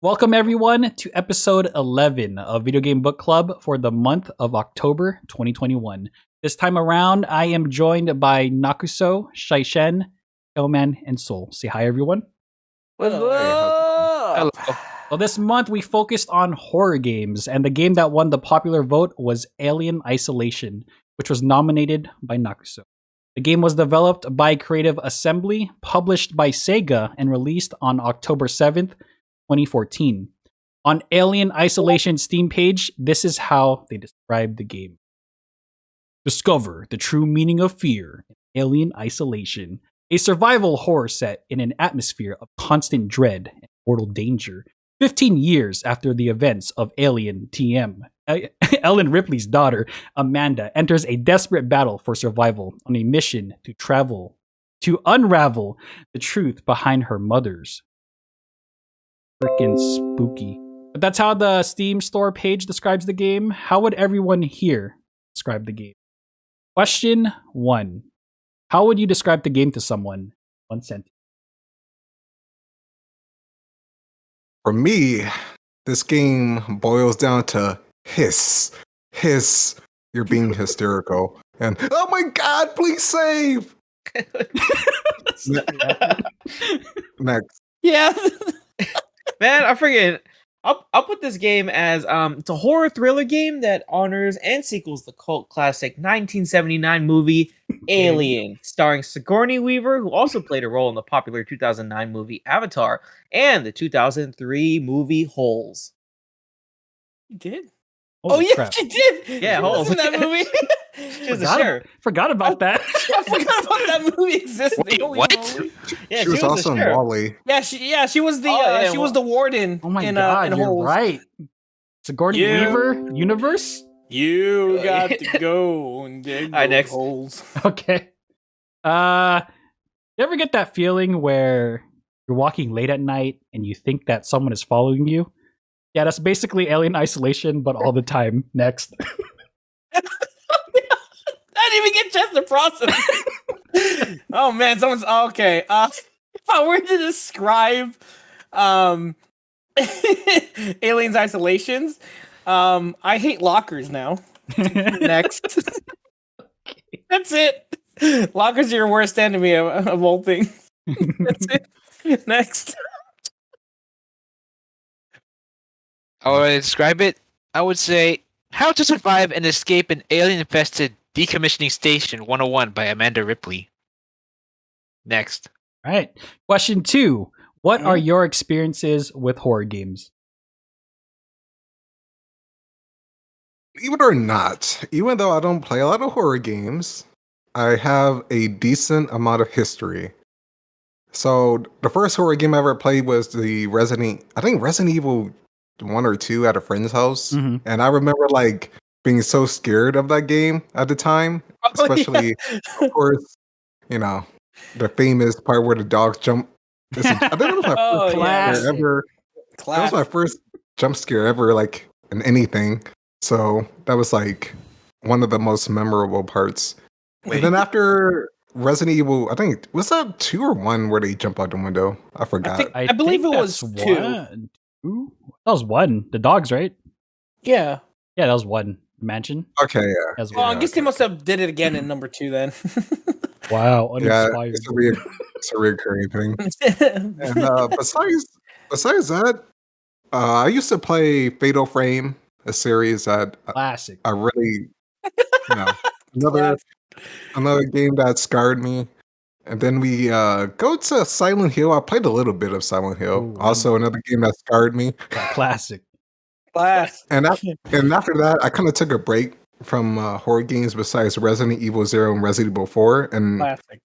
Welcome everyone to episode 11 of Video Game Book Club for the month of October 2021. This time around, I am joined by Nakuso, Shaishen, Hellman, and Soul. Say hi, everyone. What's up? Hello. So this month we focused on horror games, and the game that won the popular vote was Alien Isolation, which was nominated by Nakuso. The game was developed by Creative Assembly, published by Sega, and released on October 7th, 2014. On Alien Isolation Steam page, this is how they describe the game. Discover the true meaning of fear in Alien Isolation, a survival horror set in an atmosphere of constant dread and mortal danger. 15 years after the events of Alien TM, Ellen Ripley's daughter, Amanda, enters a desperate battle for survival on a mission to unravel the truth behind her mother's. Freaking spooky. But that's how the Steam store page describes the game. How would everyone here describe the game? Question 1. How would you describe the game to someone? 1 sentence. For me, this game boils down to hiss. You're being hysterical. And, oh my god, please save! Next. Yeah. Man, I forget. I'll put this game as it's a horror thriller game that honors and sequels the cult classic 1979 movie Alien, starring Sigourney Weaver, who also played a role in the popular 2009 movie Avatar and the 2003 movie Holes. You did? Holy yeah, crap. she did. Yeah, she Holes. was in that movie. She was a sheriff. Forgot about that. I forgot about that movie existed. Wait, Holy what? moly. Yeah, She was also a in sheriff. Wall-E. Yeah, she was the she was the warden. Oh my in, god, in you're Holes. right. Sigourney Yeah. Weaver universe? You got to go and dig Alright, those next. holes. Okay. You ever get that feeling where you're walking late at night and you think that someone is following you? Yeah, that's basically Alien Isolation, but all the time. Next. I didn't even get a chance to process. Oh man, someone's okay. If I were to describe Aliens Isolations, I hate lockers now. Next. That's it. Lockers are your worst enemy of all things. That's it. Next. How would I describe it? I would say How to Survive and Escape an Alien-Infested Decommissioning Station 101 by Amanda Ripley. Next. All right. Question 2. What are your experiences with horror games? Even or not, even though I don't play a lot of horror games, I have a decent amount of history. So the first horror game I ever played was the Resident Evil 1 or 2 at a friend's house. Mm-hmm. And I remember like being so scared of that game at the time, especially, of course, you know, the famous part where the dogs jump. I think it was my first jump scare ever. That was my first jump scare ever, like in anything. So that was like one of the most memorable parts. And then after Resident Evil, I think was that 2 or 1 where they jump out the window? I forgot. I believe think it was that's 2. 1. 2? That was 1. The dogs, right? Yeah. Yeah, that was 1. Mansion. Okay, yeah. That was Well, I one. guess they must have did it again in number 2 then. Wow, Yeah, uninspired. it's a reoccurring thing. And besides that, I used to play Fatal Frame, a series that Classic. I really, another game that scarred me. And then we go to Silent Hill. I played a little bit of Silent Hill. Ooh. Also, another game that scarred me. Classic. And after that, I kind of took a break from horror games besides Resident Evil 0 and Resident Evil 4. And Classic.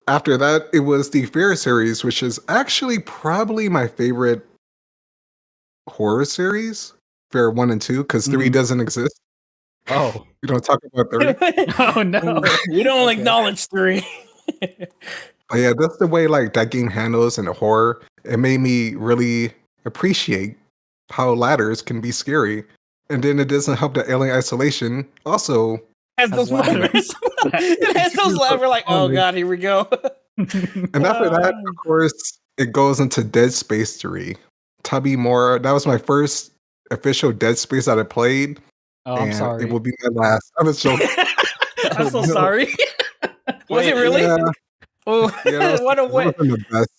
after that, it was the Fear series, which is actually probably my favorite horror series. Fear 1 and 2, because 3 doesn't exist. Oh. We don't talk about 3. Oh, no. We don't acknowledge 3. But yeah, that's the way like that game handles and the horror. It made me really appreciate how ladders can be scary. And then it doesn't help that Alien Isolation also has those ladders. It has those ladders. We're like, oh god, here we go. And after that, of course, it goes into Dead Space 3. Tubby Mora. That was my first official Dead Space that I played. Oh, I'm and sorry. It will be my last. I'm joking. I'm so sorry. Was it really? Yeah, Oh, what a that way! wasn't the best.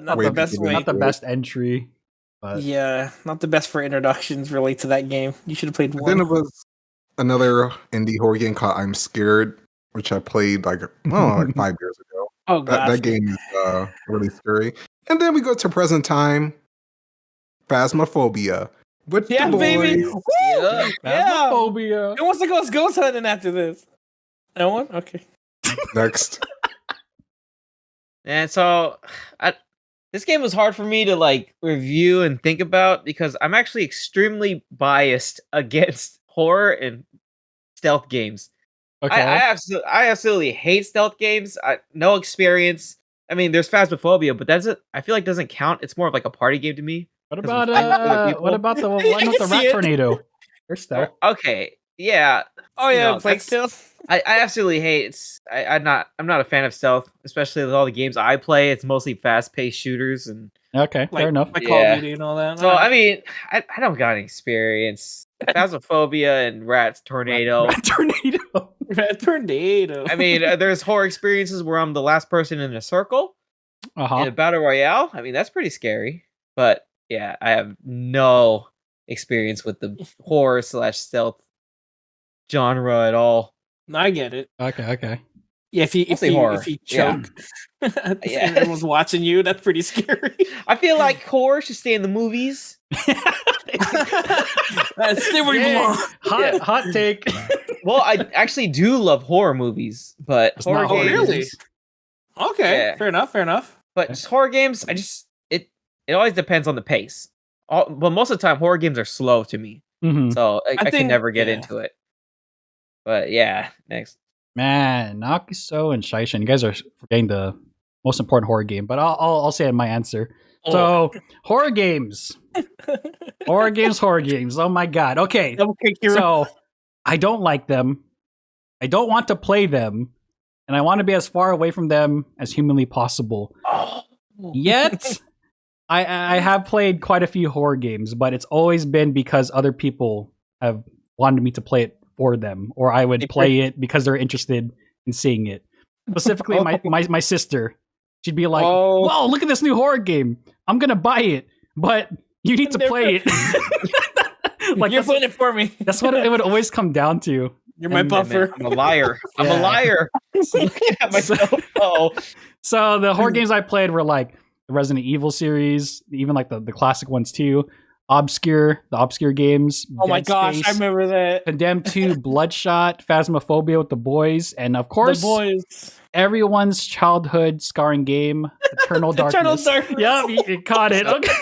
Not way the to best get way. Not the best entry. But Yeah, not the best for introductions really to that game. You should have played And then one. it was another indie horror game called I'm Scared, which I played like 5 years ago. Oh That gosh. game is really scary. And then we go to present time, Phasmophobia with Yeah, the boys. baby. Woo! Yeah. Yeah. Phasmophobia. Who wants to go ghost hunting after this? No one? Okay. Next, And so, this game was hard for me to like review and think about because I'm actually extremely biased against horror and stealth games. Okay. I absolutely hate stealth games. No experience. I mean, there's Phasmophobia, but I feel like doesn't count. It's more of like a party game to me. What 'cause about we fight other people. what about the I one can with the see rat it. tornado? There's stealth. Okay, yeah, Oh You yeah, know, Plague that's- Tale. I absolutely hate. I'm not a fan of stealth, especially with all the games I play. It's mostly fast-paced shooters, and Okay, fair enough. Like Call Yeah. of Duty and all that. so I mean, I don't got any experience. Phasmophobia and Rats Tornado. Rat tornado. Red Tornado. I mean, there's horror experiences where I'm the last person in a circle in Uh-huh. a battle royale. I mean, that's pretty scary. But yeah, I have no experience with the horror / stealth genre at all. No, I get it. Okay. Yeah, if Mostly horror. if you Yeah. choke, Yeah. and everyone's watching you, that's pretty scary. I feel like horror should stay in the movies. That's stay where you Yeah. belong. Hot take. Well, I actually do love horror movies, but It's horror not horror games. really? games. Okay, Yeah. fair enough. But just horror games, it always depends on the pace. But most of the time, horror games are slow to me, Mhm. so I can think- never get yeah. into it. But yeah, next. Man, Nakiso and Shaishin, you guys are forgetting the most important horror game, but I'll say my answer. So, horror games. Horror games. Oh my god. Okay. Double kick your So, I don't like them. I don't want to play them, and I want to be as far away from them as humanly possible. Yet, I have played quite a few horror games, but it's always been because other people have wanted me to play it for them, or I would play it because they're interested in seeing it. Specifically, my sister. She'd be like, Oh. "Whoa, look at this new horror game! I'm gonna buy it, but you need to play it." Like You're that's, playing it for me. that's what it would always come down to. You're my and- buffer. I'm a liar. I'm Yeah. a liar. Looking at myself. Oh, So the horror games I played were like the Resident Evil series, even like the classic ones too. The obscure games. Oh my Dead gosh, Space, I remember that. Condemned 2, Bloodshot, Phasmophobia with the boys, and of course, The boys. everyone's childhood scarring game, Eternal Darkness. Eternal Darkness. Yep, you caught it. Okay.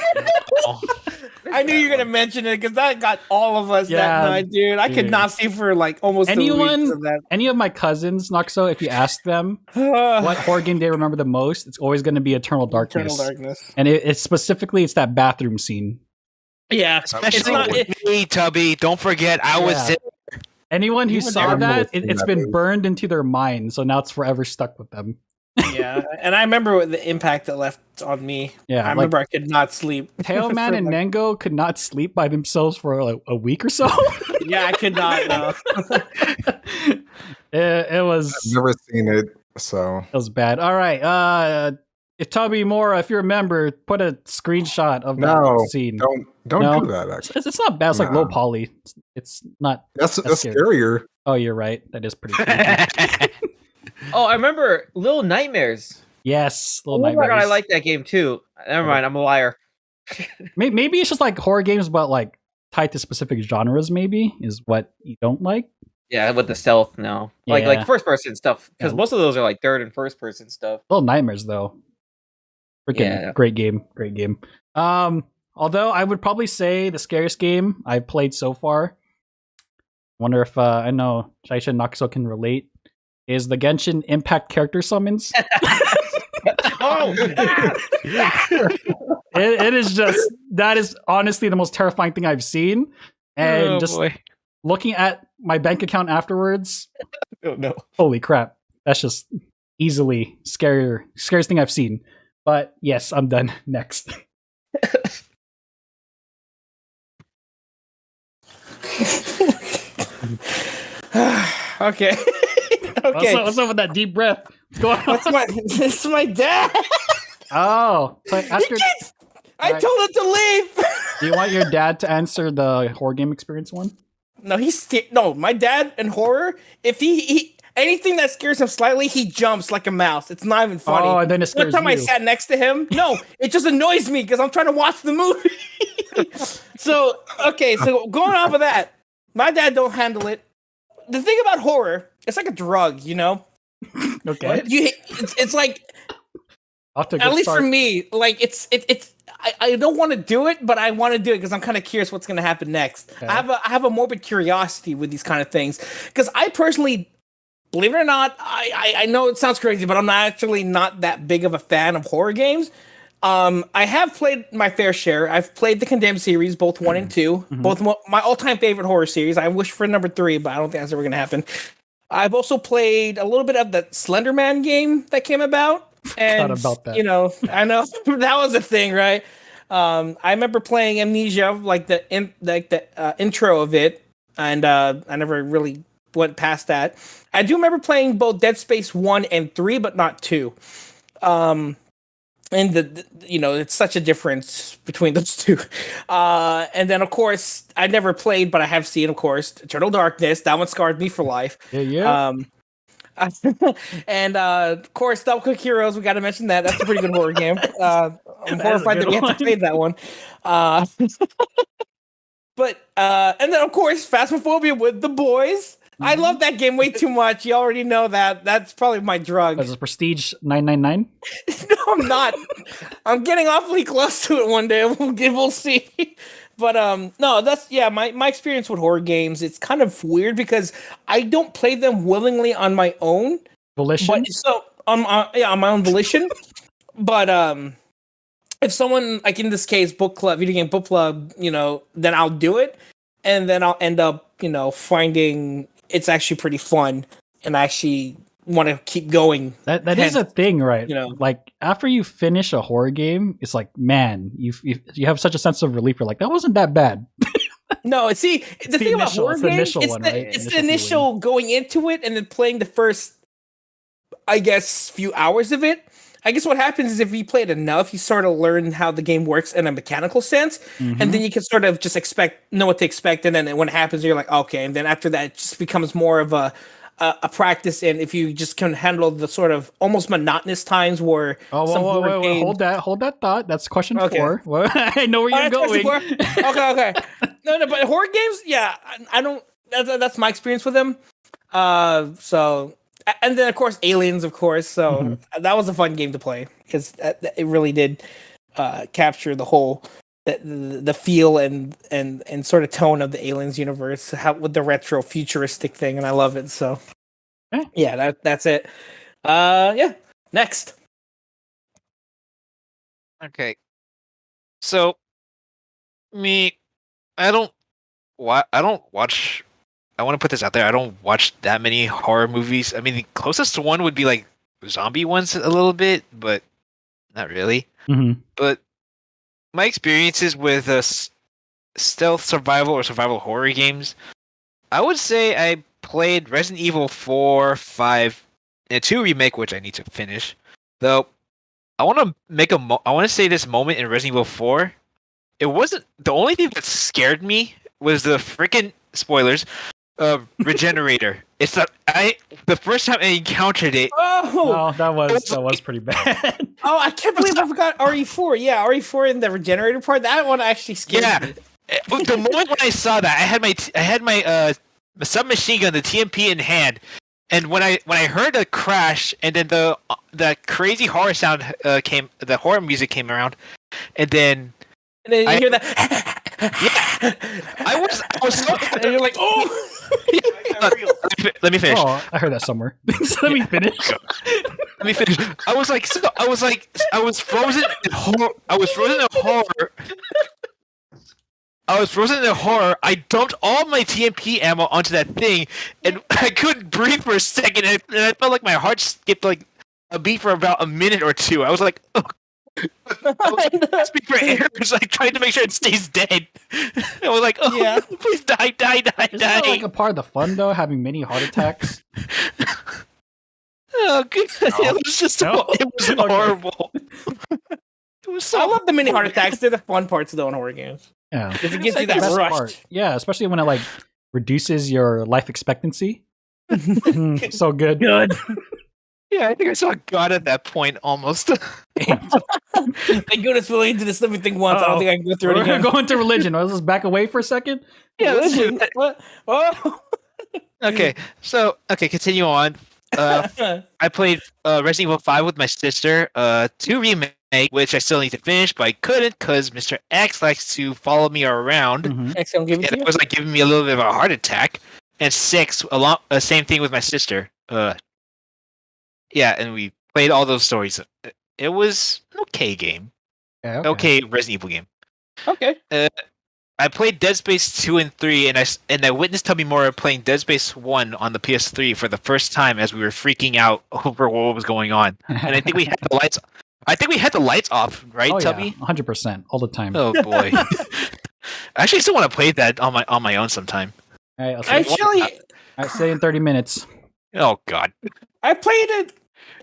I knew you were gonna mention it because that got all of us Yeah, that night, dude. I could dude. not sleep for like almost 2 Anyone- weeks of that. Any of my cousins, Noxo, if you ask them what horror game they remember the most, it's always going to be Eternal Darkness. Eternal Darkness. And it's specifically it's that bathroom scene. Yeah, Especially not- with me, Tubby. Don't forget, I was Yeah. there. Anyone who You were saw there. that, I've it's seen been that. burned into their mind, so now it's forever stuck with them. yeah, and I remember what the impact it left on me. Yeah, I remember I could not sleep. Tailman For, and like- Nengo could not sleep by themselves for like a week or so. Yeah, I could not. No. it was I've never seen it, so it was bad. All right, if Tubby Mora, if you remember, put a screenshot of that No, scene. don't No. do that. Actually, It's not bad. It's like low No. poly. It's not. that's scary. scarier. Oh, you're right. That is pretty. Creepy. oh, I remember Little Nightmares. Yes, Oh little my god, I nightmares. like that game too. Never mind, I'm a liar. Maybe it's just like horror games, but like tied to specific genres. Maybe is what you don't like. Yeah, with the stealth, no. Yeah. Like first person stuff. Because Yeah. most of those are like third and first person stuff. Little Nightmares, though. Freaking Yeah. great game. Great game. Although I would probably say the scariest game I've played so far. Wonder if I know Shaisha and Naxo can relate. Is the Genshin Impact character summons? Oh, It is just that is honestly the most terrifying thing I've seen. And Oh, just boy. looking at my bank account afterwards, oh no. holy crap. That's just easily scariest thing I've seen. But yes, I'm done. Next. Okay. What's up with that deep breath? What's going on? This is my dad. Oh, so after, I told him to leave. do you want your dad to answer the horror game experience one? No, no. My dad in horror, if he anything that scares him slightly, he jumps like a mouse. It's not even funny. Oh, and then it scares One time you. I sat next to him, no, it just annoys me because I'm trying to watch the movie. So going off of that, my dad don't handle it. The thing about horror, it's like a drug, you know. Okay. It's like, Off to a at good least start. for me, like it's I don't want to do it, but I want to do it because I'm kind of curious what's going to happen next. Okay. I have a morbid curiosity with these kind of things because I personally, believe it or not, I know it sounds crazy, but I'm actually not that big of a fan of horror games. I have played my fair share. I've played the Condemned series, both 1 and 2, both my all-time favorite horror series. I wish for number 3, but I don't think that's ever going to happen. I've also played a little bit of the Slender Man game that came about. And, about that. you know, I know that was a thing, right? I remember playing Amnesia, like the intro of it, and I never really went past that. I do remember playing both Dead Space 1 and 3, but not 2. And it's such a difference between those two. And then, of course, I never played, but I have seen, of course, Eternal Darkness. That one scarred me for life. Yeah. And of course, Double Quick Heroes. We got to mention that. That's a pretty good horror game. I'm horrified that we have to play that one. But and then, of course, Phasmophobia with the boys. I love that game way too much. You already know that. That's probably my drug. That's a Prestige 999. No, I'm not. I'm getting awfully close to it one day. We'll see. But no, that's my experience with horror games. It's kind of weird because I don't play them willingly on my own. Volition. But so on my own volition. But if someone, like in this case, book club, video game book club, then I'll do it, and then I'll end up, finding it's actually pretty fun, and I actually want to keep going. That is a thing, right? Like after you finish a horror game, it's like, man, you have such a sense of relief. You're like, that wasn't that bad. No, see, the thing about horror games, it's the initial going into it and then playing the first, I guess, few hours of it. I guess what happens is if you play it enough, you sort of learn how the game works in a mechanical sense, and then you can sort of just know what to expect, and then when it happens, you're like, okay, and then after that, it just becomes more of a practice, and if you just can handle the sort of almost monotonous times where wait, hold that thought. That's question 4. I know where you're going. Okay. No, but horror games, yeah, I don't. That's my experience with them. So. And then, of course, Aliens, of course. So that was a fun game to play because it really did capture the whole the feel and sort of tone of the Aliens universe, with the retro futuristic thing, and I love it. So, yeah, that's it. Next. Okay, so I don't watch. I want to put this out there. I don't watch that many horror movies. I mean, the closest to one would be like zombie ones a little bit, but not really. But my experiences with stealth survival or survival horror games, I would say I played Resident Evil 4, 5, and 2 remake, which I need to finish. Though I want to say this moment in Resident Evil 4. It wasn't the only thing that scared me was the freaking spoilers. Regenerator. It's the first time I encountered it. Oh, that was pretty bad. Oh, I can't believe I forgot RE4. Yeah, RE4 in the regenerator part. That one actually scared me. The moment when I saw that, I had my submachine gun, the TMP in hand, and when I heard a crash, and then the crazy horror sound the horror music came around, and then you hear that. Yeah, I was so, and you're like, oh. Let me finish. Oh, I heard that somewhere. Let me finish. I was frozen in horror. I was frozen in horror. I dumped all my TMP ammo onto that thing, and I couldn't breathe for a second. And I felt like my heart skipped like a beat for about a minute or two. I was like, oh, Speak for errors, like trying to make sure it stays dead. And we're like, oh, Yeah. please die. Isn't that like a part of the fun though, having many heart attacks? Oh, good. It was just No? it was horrible. It was so I love the mini heart attacks. They're the fun parts of the horror games. Yeah, If it gives you the that best rush. part. Yeah, especially when it like reduces your life expectancy. So good. Good. Yeah, I think I saw God at that point almost. Thank goodness we only did this living thing once. I don't think I can go through it We're again. going to religion. Let's just back away for a second. Yeah, let's do that. What? Oh. Okay, so continue on. I played Resident Evil 5 with my sister. 2 remake, which I still need to finish, but I couldn't because Mr. X likes to follow me around. Mhm. Next, I'm giving And to it you. was like giving me a little bit of a heart attack. And 6, same thing with my sister. Yeah, and we played all those stories. It was an okay game. Yeah, Okay, Resident Evil game. Okay. I played Dead Space 2 and 3, and I witnessed Tubby Moore playing Dead Space 1 on the PS3 for the first time as we were freaking out over what was going on. And I think we had the lights. I think we had the lights off, right, Tubby? 100% all the time. Oh boy. I actually still want to play that on my own sometime. All right, I'll say, Actually, I'll say in 30 minutes. Oh god. I played it.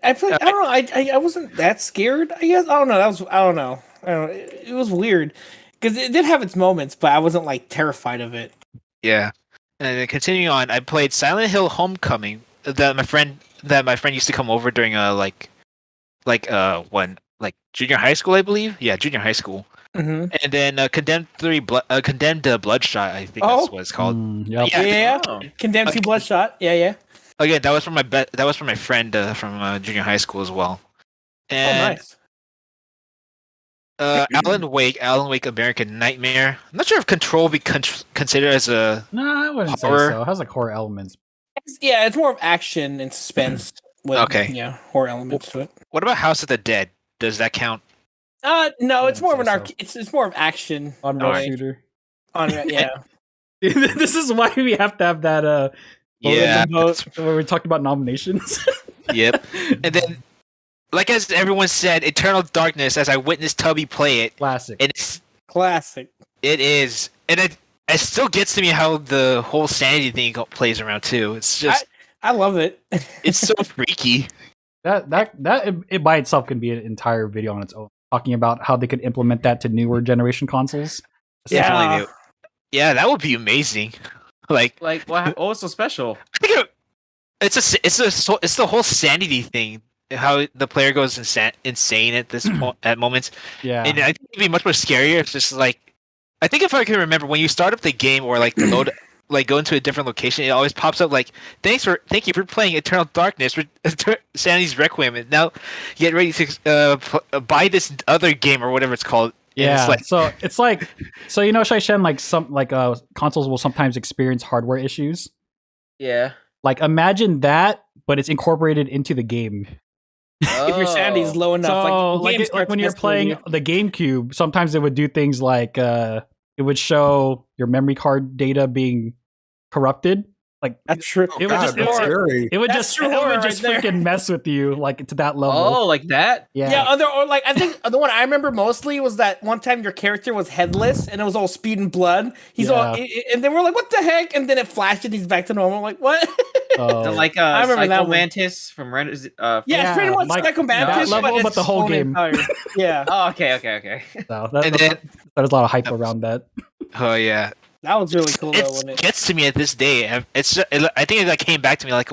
I don't know. I wasn't that scared. I guess I don't know. I don't know. It was weird because it did have its moments, but I wasn't like terrified of it. Yeah. And then continuing on, I played Silent Hill Homecoming that my friend used to come over during junior high school, I believe. Yeah, junior high school. Mm-hmm. And then Condemned Bloodshot, I think that's what it's called. Yep. Yeah. Oh. Condemned to Okay. Bloodshot. Yeah. Again, that was from my friend from junior high school as well. And Nice. Alan Wake American Nightmare. I'm not sure if Control will be considered as a No, I wouldn't say Horror. so. It has like horror elements. It's more of action and suspense with Okay. horror elements to it. What about House of the Dead? Does that count? No, it's wouldn't more of say an it's more of action. On Alright. shooter. Yeah. This is why we have to have that Yeah. where we talked about nominations. Yep. And then, like as everyone said, Eternal Darkness. As I witnessed Tubby play it, Classic. and Classic. it is, and it still gets to me how the whole sanity thing plays around too. It's just, I love it. it's so freaky. That it by itself can be an entire video on its own, talking about how they could implement that to newer generation consoles. Yeah. Definitely do. Yeah, that would be amazing. Like, What was so special? I think it's the whole sanity thing. How the player goes insane at this at moments, Yeah. and I think it'd be much more scarier. It's just like, I think if I can remember, when you start up the game or like the load, like go into a different location, it always pops up like, thank you for playing Eternal Darkness, Sanity's Requiem, and now get ready to buy this other game or whatever it's called. And Yeah, it's like, so you know, Shaishen, consoles will sometimes experience hardware issues. Yeah. Like imagine that, but it's incorporated into the game. If your sanity's low enough, So like, the game like starts when you're messing with playing you. the GameCube, sometimes it would do things like it would show your memory card data being corrupted. Like That's true. it would God, just that's scary. it would That's just true it horror would just right there. freaking mess with you like to that level. Oh, like that? Yeah, I think the one I remember mostly was that one time your character was headless and it was all speed and blood. He's all, and then we're like, "What the heck?" And then it flashed and he's back to normal. I'm like, what? Oh. Is it like I remember that Psycho one. Mantis from Ren? Yeah, Yeah, it's pretty much like Psycho Mantis, that level, it's but the whole own game. empire. Yeah, Oh, okay. So and then there's a lot of hype around that. oh yeah, that was really cool though. When it gets to me at this day. I think it came back to me like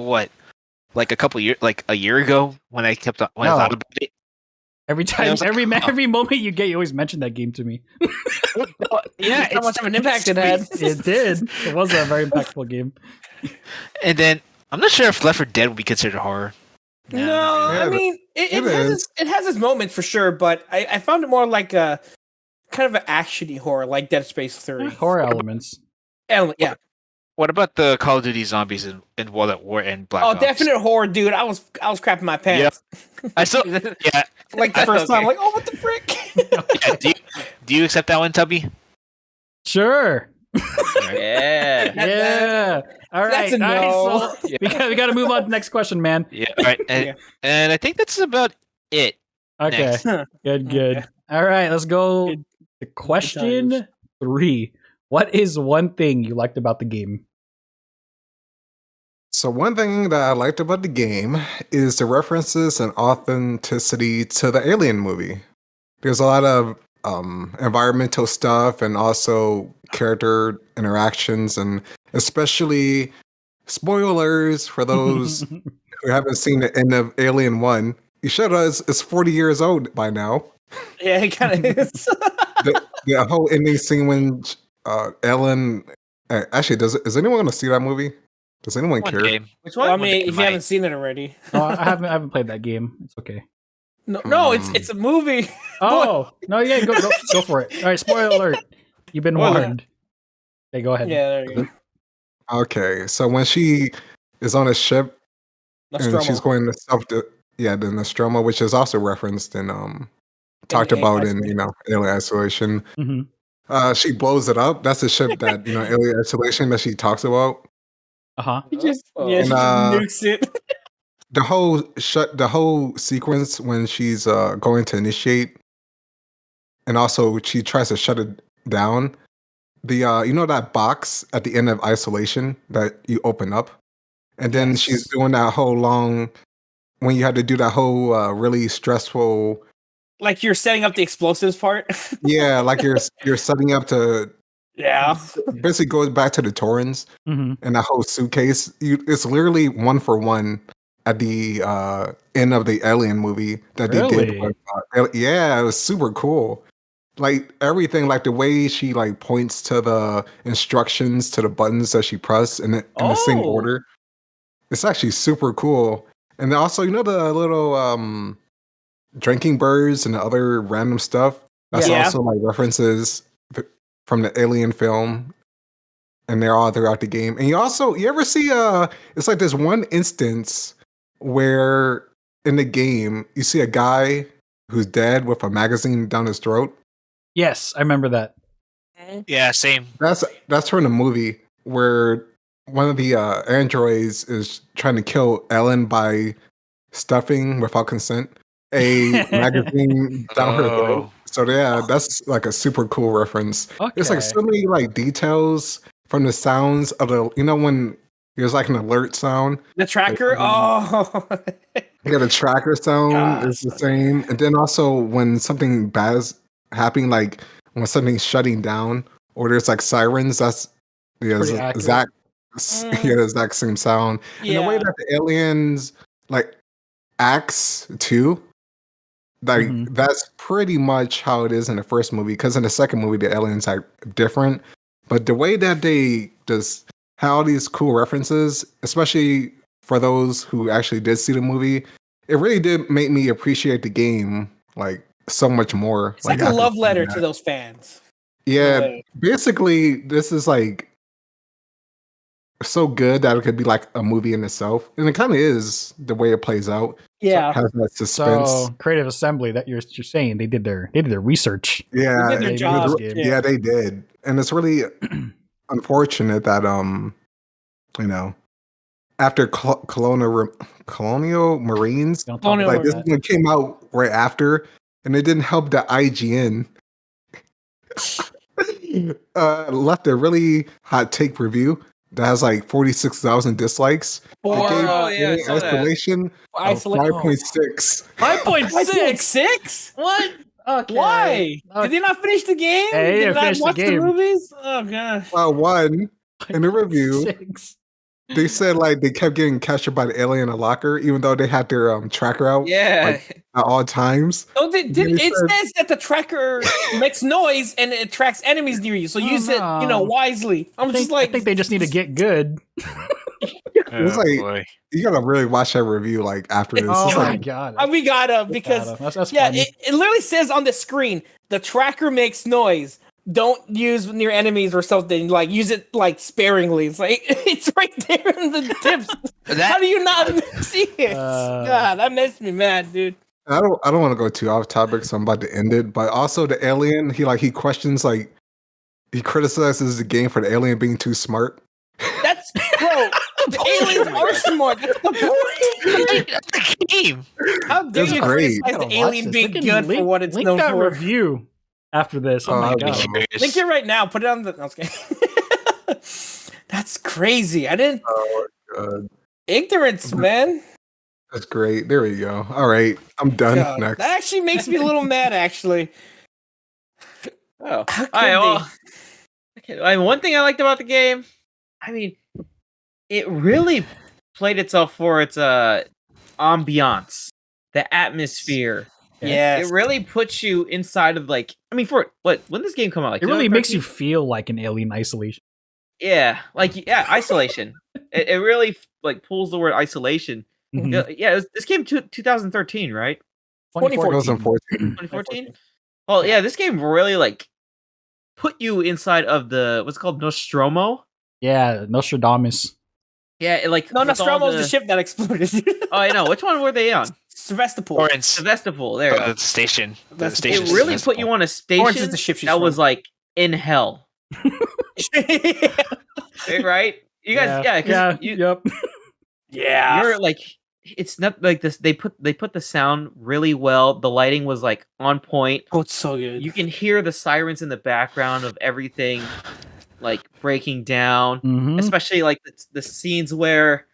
a year ago when I thought about it. Every time, I was like, every moment you get, you always mention that game to me. Yeah, how much of an impact it had. It did. It was a very impactful game. And then I'm not sure if Left 4 Dead would be considered horror. No, Yeah, I mean it is. has its moments for sure, but I found it more like a kind of an actiony horror, like Dead Space 3. Horror elements. Yeah. What about the Call of Duty Zombies and World at War and Black Oh, Ops? definite horror, dude. I was crapping my pants. I still, yeah. Like the first time, like, oh, what the frick? Yeah, do you accept that one, Tubby? Sure. Yeah. Yeah. All right. That's a All right, no. so we got to move on to the next question, man. Yeah. All right. And I think that's about it. Okay. Next. Good, good. Okay. All right, let's go Good- to question times. 3. What is one thing you liked about the game? So one thing that I liked about the game is the references and authenticity to the Alien movie. There's a lot of environmental stuff and also character interactions, and especially spoilers for those who haven't seen the end of Alien 1. You should have. It's 40 years old by now. Yeah, it kind of is. The whole ending scene when Ellen. Actually, does anyone want to see that movie? Does anyone One care? game. Which Well, one? I mean, if you might. haven't seen it already. Oh, I haven't played that game. It's okay. No, it's a movie. Oh no, yeah, go for it. All right, spoiler alert. You've been Spoiler. warned. Okay, go ahead. Yeah, there you go. Okay, so when she is on a ship and she's Nostromo. going to the Nostromo, which is also referenced in talked about in Alien Isolation. Mm-hmm. She blows it up. That's the ship that Alien Isolation that she talks about. Uh-huh. She just And, she just nukes it. The whole sequence when she's going to initiate, and also she tries to shut it down. The that box at the end of Isolation that you open up, and then Yes. she's doing that whole long when you had to do that whole really stressful. Like you're setting up the explosives part. Yeah, like you're setting up to Yeah. basically goes back to the Torrens Mm-hmm. and that whole suitcase. It's literally 1-for-1 at the end of the Alien movie that they did. Really? With, yeah, it was super cool. Like everything, like the way she like points to the instructions to the buttons that she pressed in the same Oh. order. It's actually super cool. And then also, the little drinking birds and the other random stuff. That's Yeah. also like references from the Alien film, and they're all throughout the game. And you ever see it's like this one instance where in the game you see a guy who's dead with a magazine down his throat. Yes, I remember that. Yeah, same. That's from the movie where one of the androids is trying to kill Ellen by stuffing without consent a magazine down her throat. So yeah, that's like a super cool reference. It's like so many like details from the sounds of the when there's like an alert sound. The tracker. Oh. You got a tracker sound is the same, and then also when something bad is happening, like when something's shutting down or there's like sirens, that's the exact the exact same sound. Yeah. And the way that the aliens like acts too. Like that's pretty much how it is in the first movie. Because in the second movie, the aliens are different. But the way that they just have all these cool references, especially for those who actually did see the movie, it really did make me appreciate the game like so much more. It's like a love letter to those fans. Yeah, basically, this is like so good that it could be like a movie in itself, and it kind of is the way it plays out. Yeah, has that suspense. So Creative Assembly, that you're saying they did their research. Yeah, they did their job. Yeah, they did, and it's really unfortunate that after Colonial Marines, like this one came out right after, and it didn't help that IGN left a really hot take review that has like 46,000 dislikes. Isolation 5.6. 5.6? What? Okay. Why? Did they not finish the game? Hey, Did they not watch the movies? Oh gosh. Well, one in the review, they said like they kept getting captured by the alien in a locker, even though they had their tracker out. Yeah. At all times. Oh, says that the tracker makes noise and it tracks enemies near you, so use it, wisely. I think they just need to get good. It's like you gotta really watch that review like after this. Oh it's my like, god! We gotta because that's yeah, funny. it literally says on the screen the tracker makes noise. Don't use near enemies or something. Like use it like sparingly. It's like it's right there in the tips. How do you not see it? God, that makes me mad, dude. I don't want to go too off topic, so I'm about to end it. But also the alien, he questions he criticizes the game for the alien being too smart. That's bro. The aliens are smart. That's the point. The game. How dare It's you great. criticize Gotta watch Alien this. being Freaking good for what it's link known that for? review after this. Oh my Oh, god. no. Link it right now. Put it on the. No, I was kidding. That's crazy. I didn't. Oh, God. Ignorance, man. That's great. There we go. All right. I'm done. God, Next. that actually makes me a little mad. Actually. Oh, How could all right, they? well, okay, I mean, one thing I liked about the game, I mean, it really played itself for its ambiance, the atmosphere. Yes. It really puts you inside of like, I mean, for what when this game come out, like It really makes you 2013? feel like an Alien Isolation. Yeah, like isolation. It really like pulls the word isolation. Mhm. Yeah, this came 2013, right? 2014. 2014. 2014. Well, yeah, this game really like put you inside of the what's it called Nostromo. Yeah, Nostradamus. Yeah, it, like No, with all Nostromo's the ship that exploded. Oh, I know. Which one were they on? Sevastopol. Orange. Sevastopol. There you go. The station. The That's- station. It is really put you Sevastopol. on a station Orange is the ship she's that was from. like in hell, right? You guys, yeah, 'cause yep. yeah. you're like, it's not like this. They put the sound really well. The lighting was like on point. Oh, it's so good. You can hear the sirens in the background of everything like breaking down, Mhm. especially like the scenes where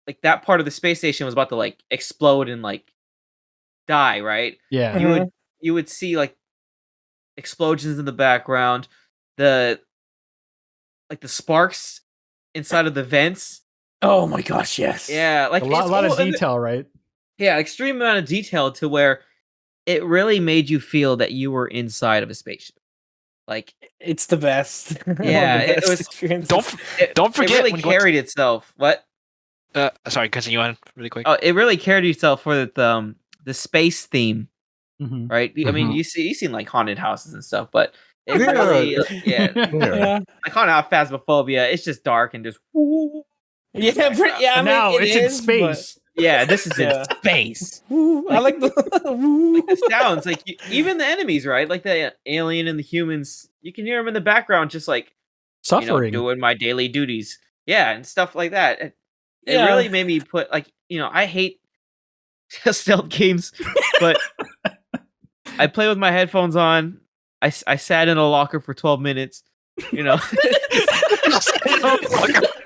like that part of the space station was about to like explode and like die, right? Yeah. You would see like explosions in the background, the sparks inside of the vents. Oh my gosh, yes. Yeah, like A lot of detail, right? Yeah, extreme amount of detail to where it really made you feel that you were inside of a spaceship. Like It's the best. One of the Yeah, it best was- experiences. Don't it forget really when you went carried itself. What? sorry, continue on really quick. Oh, it really carried itself for the space theme, Mhm. right? I mean, Mhm. you've seen like haunted houses and stuff, but it Yeah. really, yeah, Yeah. Yeah. like haunted house phasmophobia. It's just dark and just woo. Yeah, yeah. I And mean, now it it's in is, space. Yeah, this is Yeah. in space. but- Woo, I like the. Woo. Like the sounds, like even the enemies, right? Like the alien and the humans, you can hear them in the background, just like Suffering. doing my daily duties. Yeah, and stuff like that. It Yeah. really made me put like, I hate stealth games, but I play with my headphones on. I sat in a locker for 12 minutes.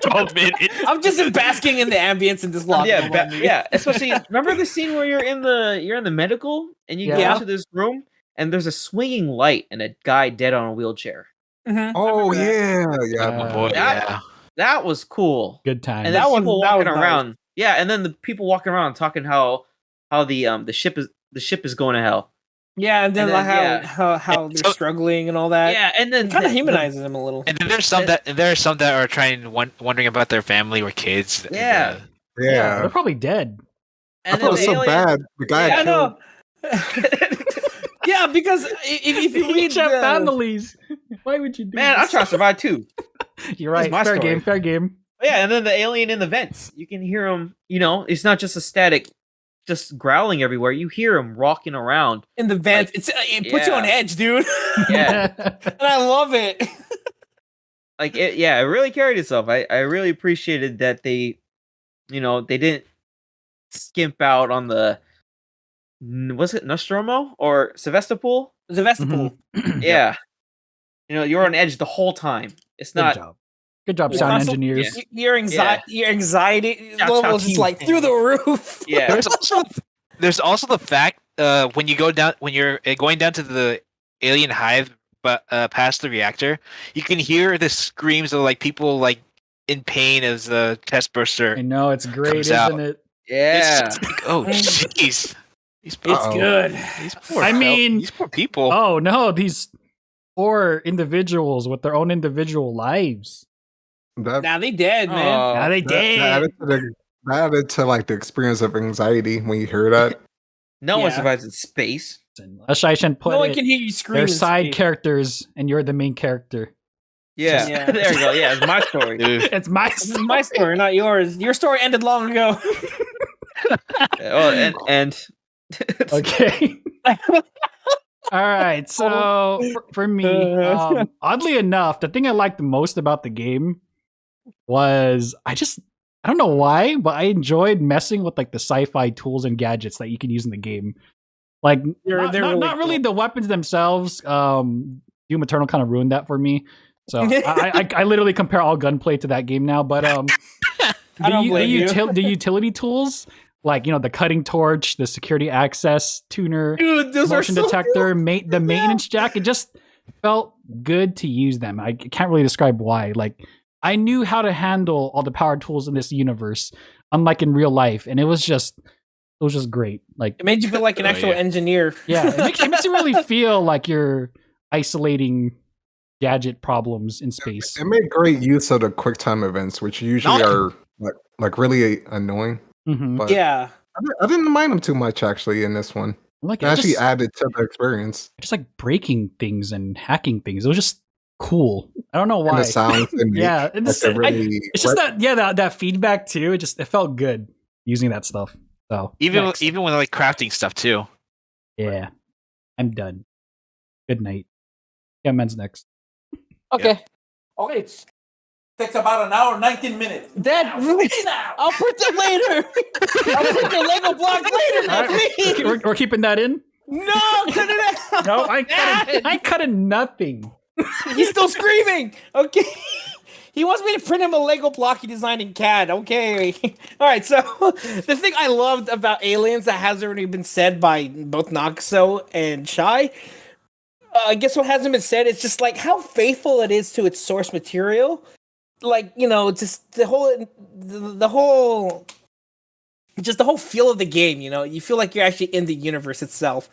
12 minutes. I'm just basking in the ambience in this locker. Yeah, room. yeah. Especially remember the scene where you're in the medical and you Yeah. go into this room and there's a swinging light and a guy dead on a wheelchair. Mhm. Oh, I remember that. yeah. Oh boy, That- yeah. That was cool. Good time. And then That was- people that walking was nice. around. Yeah, and then the people walking around talking how the ship is going to hell. Yeah, and then, And then, like yeah. how they're So- struggling and all that. Yeah, and then Kind of the- humanizes them a little. And then there's some that are wondering about their family or kids. and, Yeah. Yeah. They're probably dead. I And felt then the so alien- bad. The guy Yeah, I killed. know. Yeah, because if you read Each have the, families. Why would you do Man, I'm this? trying to survive too. You're right. my Fair story. game. Fair game. Yeah, and then the alien in the vents. You can hear him, it's not just a static just growling everywhere. You hear him rocking around. in the vents, it puts you on yeah. edge, dude. Yeah. And I love it. It really carried itself. I really appreciated that they didn't skimp out on the was it Nostromo or Sevastopol? Sevastopol. Yeah. You're on edge the whole time. It's Good not job. Good job, Yeah. sound Also, engineers. Your anxiety Ciao, level ciao, is just team. like through the roof. yeah. There's also the fact when you're going down to the alien hive, but past the reactor, you can hear the screams of like people like in pain as the test burster. I know it's great, Comes isn't out. it? It's Yeah. just like, oh jeez, these It's Uh-oh. good. poor I mean- these poor people. Oh no, these poor individuals with their own individual lives. That, Now they dead, man. Now they that dead. added to like the experience of anxiety when you hear that. No one Yeah. survives in space. As I should put No one it, can hear you scream. they're in side space. characters, and you're the main character. Yeah. Yeah. There you go. Yeah, it's my story. Dude. It's my This is my story, not yours. Your story ended long ago. Well, and Okay. All right. So for me, oddly enough, the thing I liked the most about the game was I I don't know why, but I enjoyed messing with like the sci-fi tools and gadgets that you can use in the game. Like not really the weapons themselves. Doom Eternal kind of ruined that for me. So I literally compare all gunplay to that game now. But the utility tools, like the cutting torch, the security access tuner, motion detector, the maintenance jack, it just felt good to use them. I can't really describe why. Like I knew how to handle all the power tools in this universe, unlike in real life, and it was just great. Like it made you feel like an actual engineer. Yeah, it makes you really feel like you're isolating gadget problems in space. It made great use of the quick time events, which usually are like really annoying. Mm-hmm. But yeah, I didn't mind them too much actually in this one. Like it actually added to the experience. Just like breaking things and hacking things. It was just cool. I don't know why. And the sounds yeah, it's just that feedback too. It felt good using that stuff. So even when like crafting stuff too. Yeah, I'm done. Good night. Yeah, men's next. Okay. Yeah. Okay. It takes about an hour and 19 minutes. I'll put them later. I'll put the Lego blocks later. Right, we're keeping that in. No, cut it out. No, I cut nothing. He's still screaming. Okay. He wants me to print him a Lego block he designed in CAD. Okay. All right. So the thing I loved about Aliens that has already been said by both Naxo and Shai, I guess what hasn't been said is just like how faithful it is to its source material. Like, just the whole feel of the game, you feel like you're actually in the universe itself.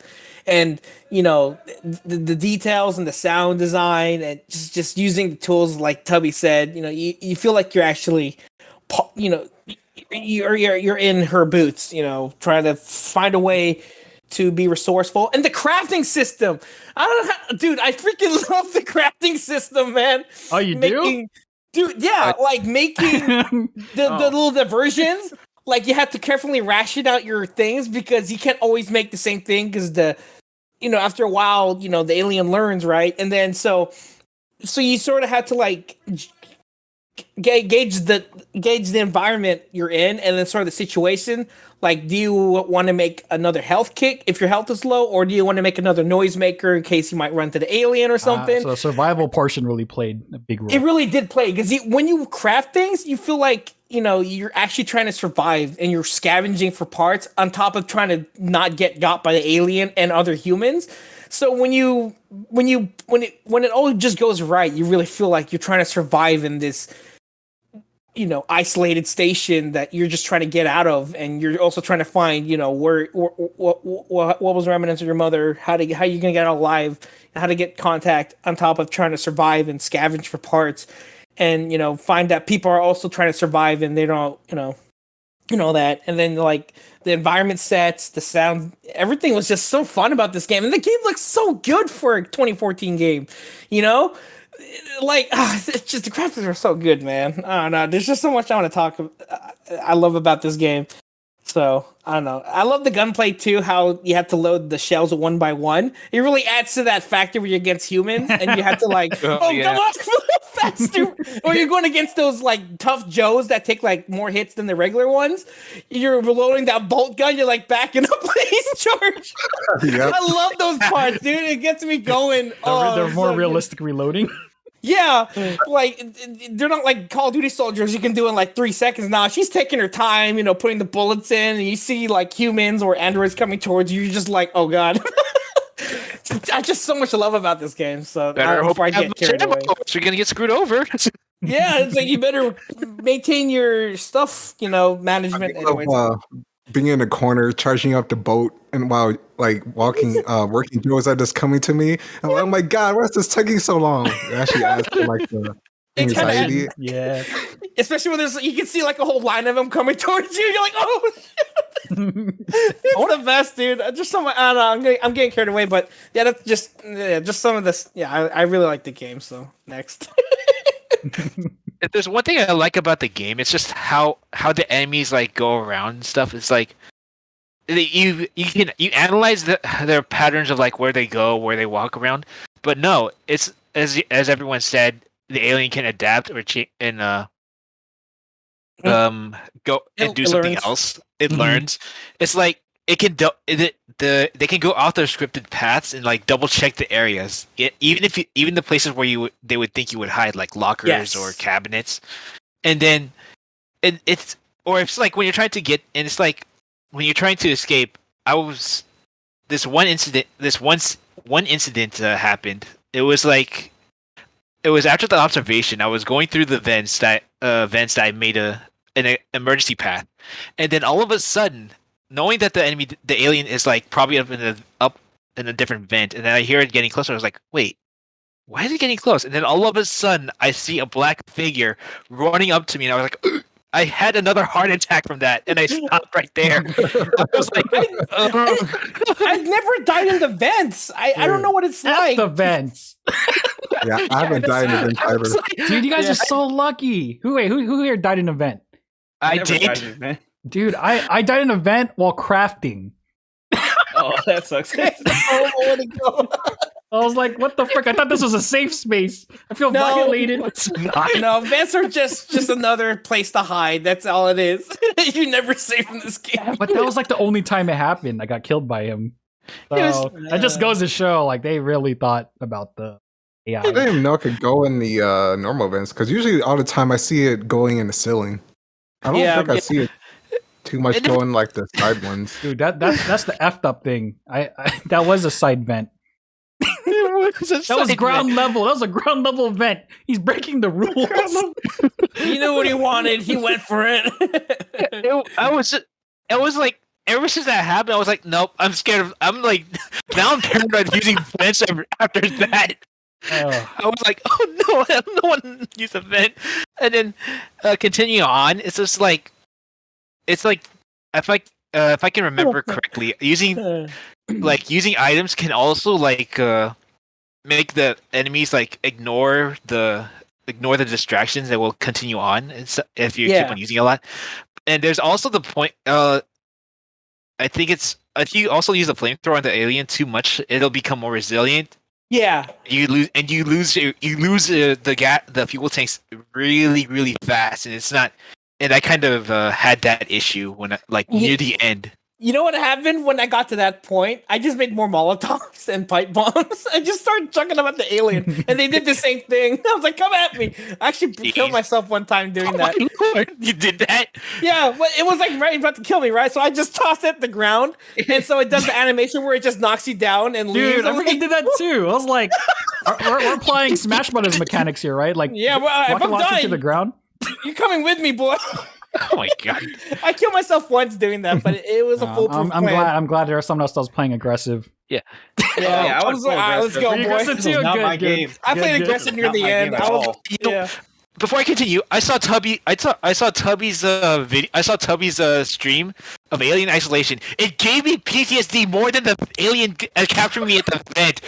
And, the details and the sound design and just using the tools like Tubby said, you feel like you're actually, you're in her boots, trying to find a way to be resourceful. And the crafting system, dude, I freaking love the crafting system, man. Oh, you do? Dude, yeah, like making the little diversions. Like you have to carefully ration out your things because you can't always make the same thing because after a while, the alien learns, right? And then so you sort of have to like gauge the environment you're in and then sort of the situation. Like, do you want to make another health kick if your health is low, or do you want to make another noisemaker in case you might run to the alien or something? So the survival portion really played a big role. It really did play because when you craft things, you feel like you're actually trying to survive and you're scavenging for parts on top of trying to not get got by the alien and other humans. So when it all just goes right, you really feel like you're trying to survive in this isolated station that you're just trying to get out of, and you're also trying to find, what was remnants of your mother, how you gonna get out alive, how to get contact on top of trying to survive and scavenge for parts, and find that people are also trying to survive and they don't, that, and then like the environment sets, the sound, everything was just so fun about this game, and the game looks so good for a 2014 game, Like, it's just the graphics are so good, man. I don't know. There's just so much I want to talk I love about this game. So, I don't know. I love the gunplay, too, how you have to load the shells one by one. It really adds to that factor where you're against humans, and you have to, like, come on, faster. Or you're going against those, like, tough Joes that take, like, more hits than the regular ones. You're reloading that bolt gun, you're, like, backing up, please, charge. Yep. I love those parts, dude. It gets me going. They're more realistic reloading. Yeah, like they're not like Call of Duty soldiers you can do in like 3 seconds. Now she's taking her time, putting the bullets in, and you see like humans or androids coming towards you. You're just like, oh god. I just so much love about this game. So before I get carried away, you're gonna get screwed over. Yeah, it's like you better maintain your stuff, management. Being in a corner, charging up the boat, and while like working Joes are just coming to me. I'm like, oh my god, why is this taking so long? It actually adds to like the anxiety. Yeah. Especially when you can see like a whole line of them coming towards you. You're like, oh shit. It's the best, dude. Just so much, I don't know, I'm getting carried away, but yeah, that's just some of this. Yeah, I really like the game, so next. If there's one thing I like about the game, it's just how the enemies like go around and stuff. It's like you analyze their patterns of like where they go, where they walk around. But no, it's as everyone said, the alien can adapt or change and go and It do something learns. else. It Mhm. learns. It's like it can they can go off their scripted paths and like double check the areas, even the places where they would think you would hide, like lockers or Yes. cabinets, and then it's or it's like when you're trying to get and it's like when you're trying to escape. I was this one incident. One incident happened. It was like it was after the observation. I was going through the vents that I made an emergency path, and then all of a sudden, knowing that the alien is like probably up in a different vent, and then I hear it getting closer. I was like, wait, why is it getting close? And then all of a sudden, I see a black figure running up to me, and I was like, "Ugh." I had another heart attack from that, and I stopped right there. I was like, I've never died in the vents. I don't know what it's F like. the vents. Yeah, I haven't died in the I was either. like, Dude, you guys Yeah. are so lucky. Who here died in an event? I Never died did. in it, man. Dude, I died in an event while crafting. Oh, that sucks. It's a horrible way to go. I was like, what the frick? I thought this was a safe space. I feel No. violated. It's not. No, vents are just another place to hide. That's all it is. You're never safe in this game. But that was like the only time it happened. I got killed by him. So Yes. that just goes to show, like, they really thought about the AI. I didn't even know it could go in the normal vents because usually all the time I see it going in the ceiling. I don't Yeah, think I yeah. see it too much And if- going like the side ones. Dude, that's the effed up thing. I that was a side vent. That was ground level. That was a ground level vent. He's breaking the rules. He knew what he wanted. He went for it. I was like, ever since that happened, I was like, nope, I'm scared of. I'm like, now I'm paranoid of using vents after that. Ugh. I was like, oh no, I don't want to use a vent. And then continuing on, it's just like, it's like if I can remember correctly, using items can also like make the enemies like ignore the distractions that will continue on if you keep Yeah. on using it a lot. And there's also the point. I think it's if you also use a flamethrower on the alien too much, it'll become more resilient. Yeah. You lose the fuel tanks really fast, and it's not. And I kind of had that issue when near the end. You know what happened when I got to that point? I just made more Molotovs and pipe bombs. I just started chucking them at the alien, and they did the same thing. I was like, "Come at me!" I actually killed myself one time doing that. Oh my Lord, you did that? Yeah, but it was like right about to kill me, right? So I just tossed it at the ground, and so it does the animation where it just knocks you down and leaves. Dude, I I'm freaking like, did that too. I was like, we're applying Smash Brothers mechanics here, right? Like, Yeah, well, if rocket I'm launcher to dying- the ground. "You're coming with me, boy." Oh my god! I killed myself once doing that, but it was a foolproof I'm plan. glad there was someone else that was playing aggressive. Yeah, Yeah, I I was was like, so "All right, let's aggressive. go, Were you boy." aggressive This was too? not Good, my good. game. I played Good, good. aggressive near Not the my end. game I at was, all. yeah. Before I continue, I saw Tubby's stream of Alien Isolation. It gave me PTSD more than the alien capturing me at the vent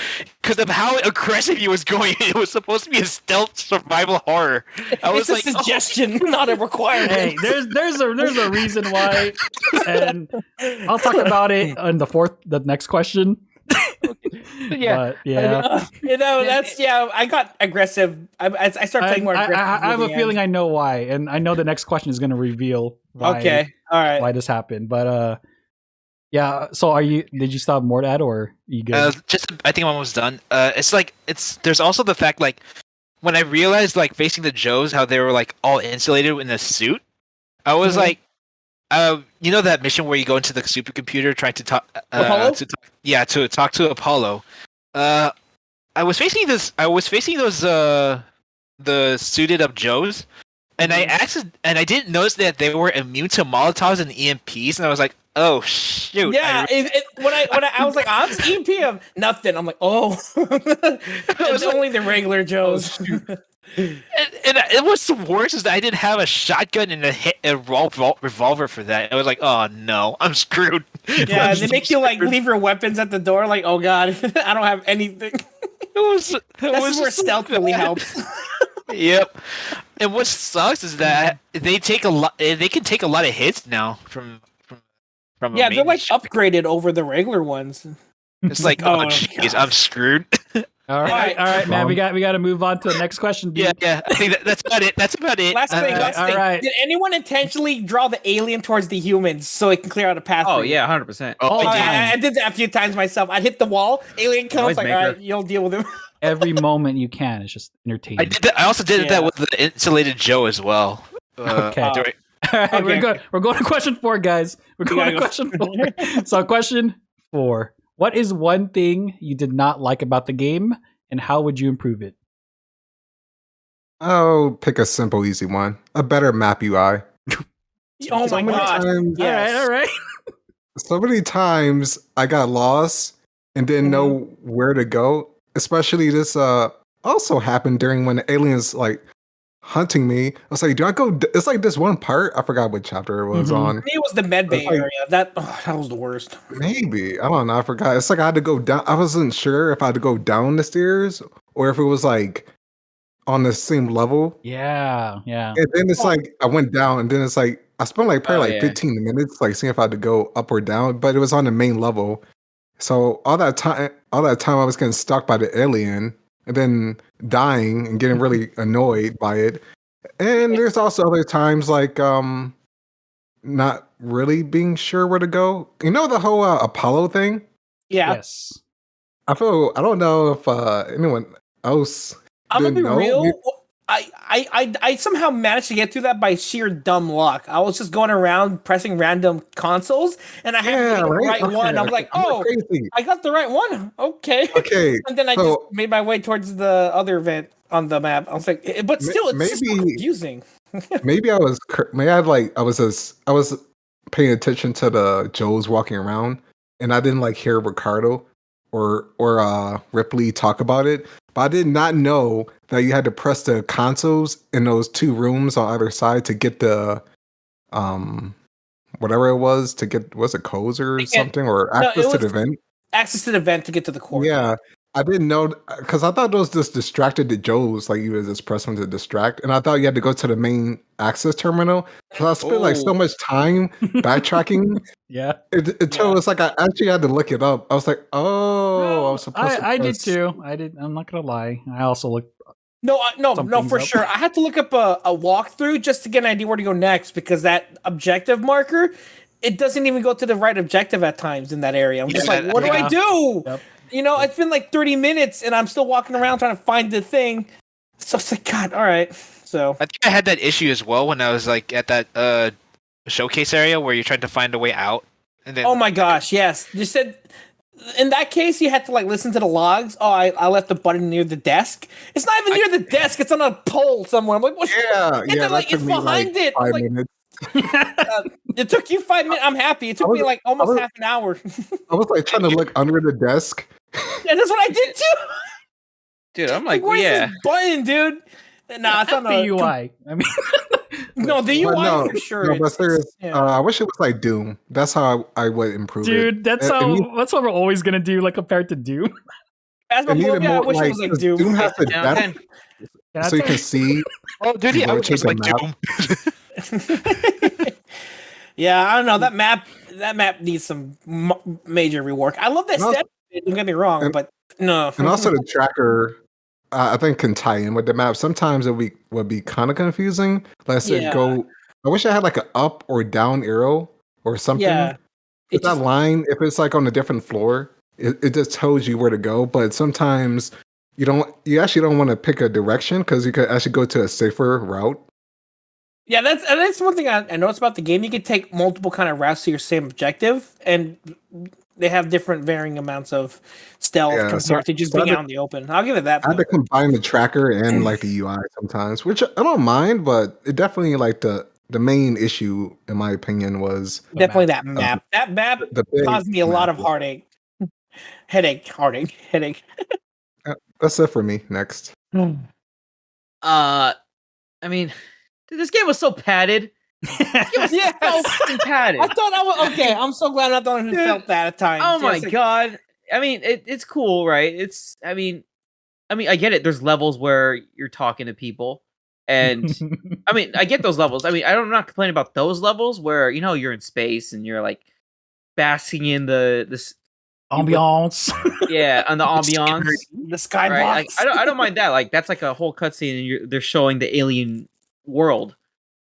because of how aggressive he was going. It was supposed to be a stealth survival horror. I was It's like, a suggestion, not a requirement. Hey, there's a reason why, and I'll talk about it in the next question. Yeah. But yeah. That's I got aggressive. I started playing more aggressive. I have a feeling I know why, and I know the next question is going to reveal why, Okay, all right. why this happened. But yeah. So did you stop more at or you good? I think I'm almost done. There's also the fact like when I realized like facing the Joes how they were like all insulated in a suit, I was Mhm. like, you know that mission where you go into the supercomputer trying to talk Apollo? to talk to Apollo. I was facing those the suited up Joes, and I didn't notice that they were immune to Molotovs and EMPs, and I was like, oh shoot. Yeah, when I was like, I'm EP him. Nothing. I'm like, oh, it's only the regular Joes. And what's worse is that I didn't have a shotgun and a revolver for that. I was like, oh no, I'm screwed. Yeah, I'm they so make you like screwed. leave your weapons at the door. Like, oh god, I don't have anything. That's That's where stealth really helps. Yep. And what sucks is that they take a lot. They can take a lot of hits now from. A Yeah, they're like main ship. upgraded over the regular ones. It's like, Oh, oh jeez, God. I'm screwed. All right, man. We got to move on to the next question. Yeah. I think that's about it. That's about it. Last thing. all right. Did anyone intentionally draw the alien towards the humans so it can clear out a path? Oh for you? yeah, 100%. Oh, I did that a few times myself. I'd hit the wall, alien comes, like, all right, you'll deal with him. Every moment you can. It's just entertaining. I did that. I also did that with the insulated Joe as well. Okay. All right, Okay. we're going to question 4, guys. We're going to question 4. So question 4. What is one thing you did not like about the game, and how would you improve it? I'll pick a simple, easy one. A better map UI. Oh my god! Yes. All right. So many times I got lost and didn't know where to go. Especially this also happened during when the aliens like hunting me. I was like, do I go? It's like this one part. I forgot what chapter it was on. It was the med bay area. That was the worst. Maybe. I don't know. I forgot. It's like I had to go down. I wasn't sure if I had to go down the stairs or if it was like on the same level. Yeah. And then it's like I went down and then it's like I spent like probably 15 minutes like seeing if I had to go up or down, but it was on the main level. So all that time I was getting stuck by the alien and then dying and getting really annoyed by it. And there's also other times like not really being sure where to go. You know the whole Apollo thing? Yeah. Yes. I don't know if anyone else I'm gonna be know. real. I somehow managed to get through that by sheer dumb luck. I was just going around pressing random consoles, and I had the right one. I was like, "Oh, I got the right one." Okay. And then I just made my way towards the other event on the map. I was like, "But still, it's just confusing." Maybe I was paying attention to the Joes walking around, and I didn't like hear Ricardo or Ripley talk about it. But I did not know that you had to press the consoles in those 2 rooms on either side to get the whatever it was to get, was it codes or something, or access to the event? Access to the event to get to the core. Yeah. I didn't know because I thought those just distracted the Joes, like you would just press them to distract, and I thought you had to go to the main access terminal. So I spent like so much time backtracking. Until it's like I actually had to look it up. I was like, I was supposed to. I did too. I'm not gonna lie. I also looked. No, for sure. I had to look up a walkthrough just to get an idea where to go next because that objective marker, it doesn't even go to the right objective at times in that area. I'm just like, what do I do? Yep. You know, it's been like 30 minutes and I'm still walking around trying to find the thing. So it's like, God, all right. So I think I had that issue as well when I was like at that showcase area where you're trying to find a way out. And then, oh my gosh, yes. You said in that case you had to like listen to the logs. Oh, I left the button near the desk. It's not even near the desk. It's on a pole somewhere. I'm like, what? And then, like, it's behind it. 5 like, minutes. It took you 5 minutes. I'm happy. It took me like almost half an hour. I was like trying to look under the desk. Yeah, that's what I did too. Dude, I'm like, where's this button, dude? Nah, it's not on the UI. I mean, no, the UI for sure. No, but serious. I wish it was like Doom. That's how I would improve it. Dude, that's what we're always gonna do, like compared to Doom. I wish it was like Doom. Doom has the depth, so you can see. Oh, dude, yeah, I would just like Doom. Yeah, I don't know. That map needs some major rework. I love that step. Don't get me wrong, but no. And also the tracker, I think can tie in with the map. Sometimes it would be kind of confusing. Let's say I wish I had like an up or down arrow or something. Yeah. That line, if it's like on a different floor, it just tells you where to go. But sometimes you actually don't want to pick a direction because you could actually go to a safer route. Yeah, that's one thing I noticed about the game. You could take multiple kind of routes to your same objective, and they have different varying amounts of stealth compared to just being out in the open. I'll give it that. I had to combine the tracker and like the UI sometimes, which I don't mind, but it definitely like the main issue, in my opinion, was definitely that map. That map caused me a lot of heartache. Headache. That's it for me. Next. I mean, dude, this game was so padded. It was so fucking padded. I thought I was okay. I'm so glad I'm not the one who felt that at times. Oh my god! I mean, it's cool, right? I mean, I get it. There's levels where you're talking to people, and I mean, I get those levels. I mean, I'm not complaining about those levels where you're in space and you're like basking in the Ambiance. Yeah, on the ambiance. The skybox. Right? Like, I don't mind that. Like that's like a whole cutscene, and they're showing the alien world.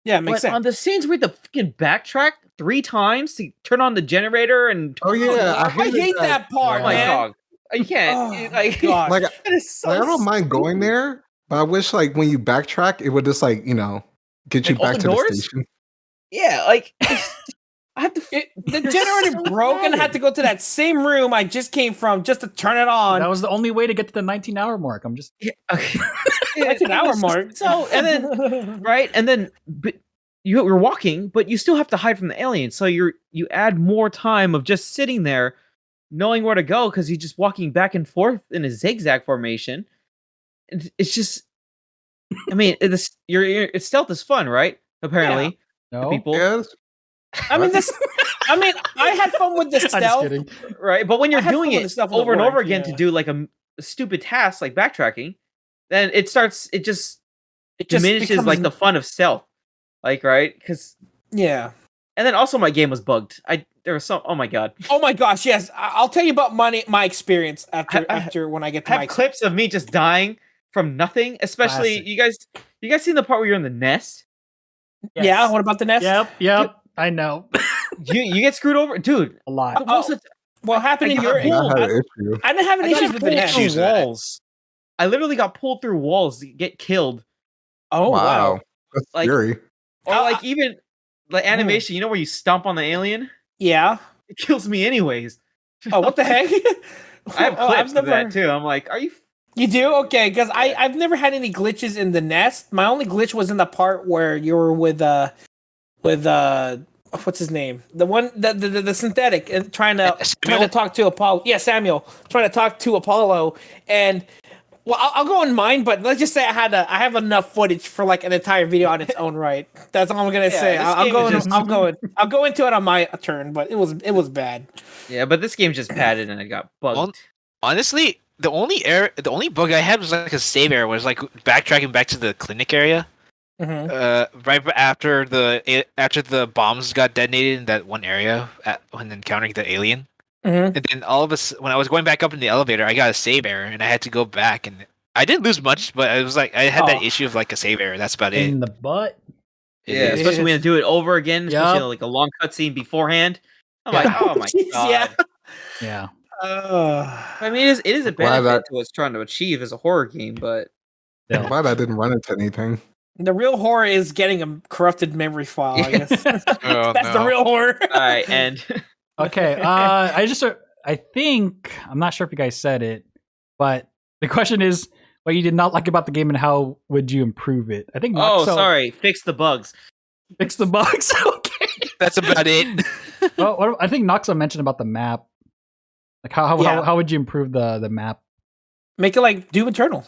Yeah, it makes But sense. on the scenes where the fucking backtrack 3 times to turn on the generator and Oh yeah, I hate that part, like man. dog, you can't. Oh, like, God. like, that is so I don't mind going stupid. there, but I wish like when you backtrack, it would just like get you Like, back open to the doors? station. Yeah, like I have to. The They're generator so broke and I had bad. to go to that same room I just came from just to turn it on. That was the only way to get to the 19-hour mark. I'm just Yeah, okay. That's an It hour was mark. So and then right, and then but you're walking, but you still have to hide from the aliens. So you add more time of just sitting there, knowing where to go because you're just walking back and forth in a zigzag formation. It's just, I mean, it's stealth is fun, right? Apparently, no. people, Yes. I mean, I had fun with the I'm just stealth. kidding. right? But when I you're had doing fun with the it stuff when it over and over worked, again yeah. to do like a stupid task like backtracking, then it just It just diminishes becomes- like the fun of stealth, like right? Because Yeah. and then also my game was bugged. There was some. Oh my god! Oh my gosh, yes. I'll tell you about my experience after I- after when I get to I my have clips of me just dying from nothing. Especially Classic. you guys seen the part where you're in the nest? Yeah, what about the nest? Yep. I know. You get screwed over, dude. A lot. Most of the What happened I in got your pulled. I had an issue. I didn't have I any got issues with the pulled nest. issues through with that. walls. I literally got pulled through walls to get killed. Oh wow. That's Like- scary. Or Uh, like even like animation, you know where you stomp on the alien? Yeah. It kills me anyways. Oh, what the heck? I have Oh, clips of that too. I'm like, are you? You do? Okay, because I've never had any glitches in the nest. My only glitch was in the part where you were with what's his name? The one the synthetic and trying to talk to Apollo. Yeah, Samuel trying to talk to Apollo, and well, I'll go in mine, but let's just say I have enough footage for like an entire video on its own right. That's all I'm gonna say. this I'll game go. is just- I'll go into it on my turn, but it was bad. Yeah, but this game's just padded and it got bugged. Honestly, the only bug I had was like a save error. Was like backtracking back to the clinic area. Mm-hmm. Right after the bombs got detonated in that one area when encountering the alien. Mm-hmm. And then all of us, when I was going back up in the elevator, I got a save error, and I had to go back, and I didn't lose much, but it was like I had that Oh. issue of like a save error. That's about it. In the butt. Yeah, especially when you do it over again, especially Yup. like a long cutscene beforehand. I'm Yeah. like, oh my Jeez, god. yeah. Yeah. I mean, it is a Glad benefit that- to what it's trying to achieve as a horror game, but I'm glad I didn't run into anything. The real horror is getting a corrupted memory file. I guess Oh, that's the no. real horror. all right. And Okay. I think I'm not sure if you guys said it, but the question is what you did not like about the game and how would you improve it? I think. oh, Noxo sorry, fix the bugs. Fix the bugs. Okay. That's about it. Well, I think Noxo mentioned about the map. Like Yeah. how would you improve the map? Make it like Doom Eternal.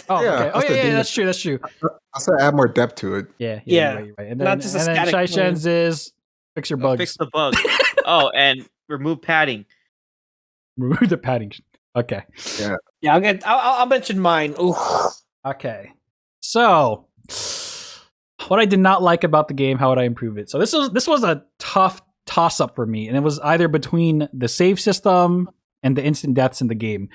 Oh, Yeah, okay. Oh, that's the yeah, thing. that's true. That's true. I said add more depth to it. Yeah, Yeah. You're right. And Not then, just a and then static Shai plane. Shen's is fix your bugs. Fix the bugs. Oh, and remove padding. Remove the padding. Okay. Yeah, I'll mention mine. Ooh. Okay. So, what I did not like about the game, how would I improve it? So this was a tough toss up for me, and it was either between the save system and the instant deaths in the game.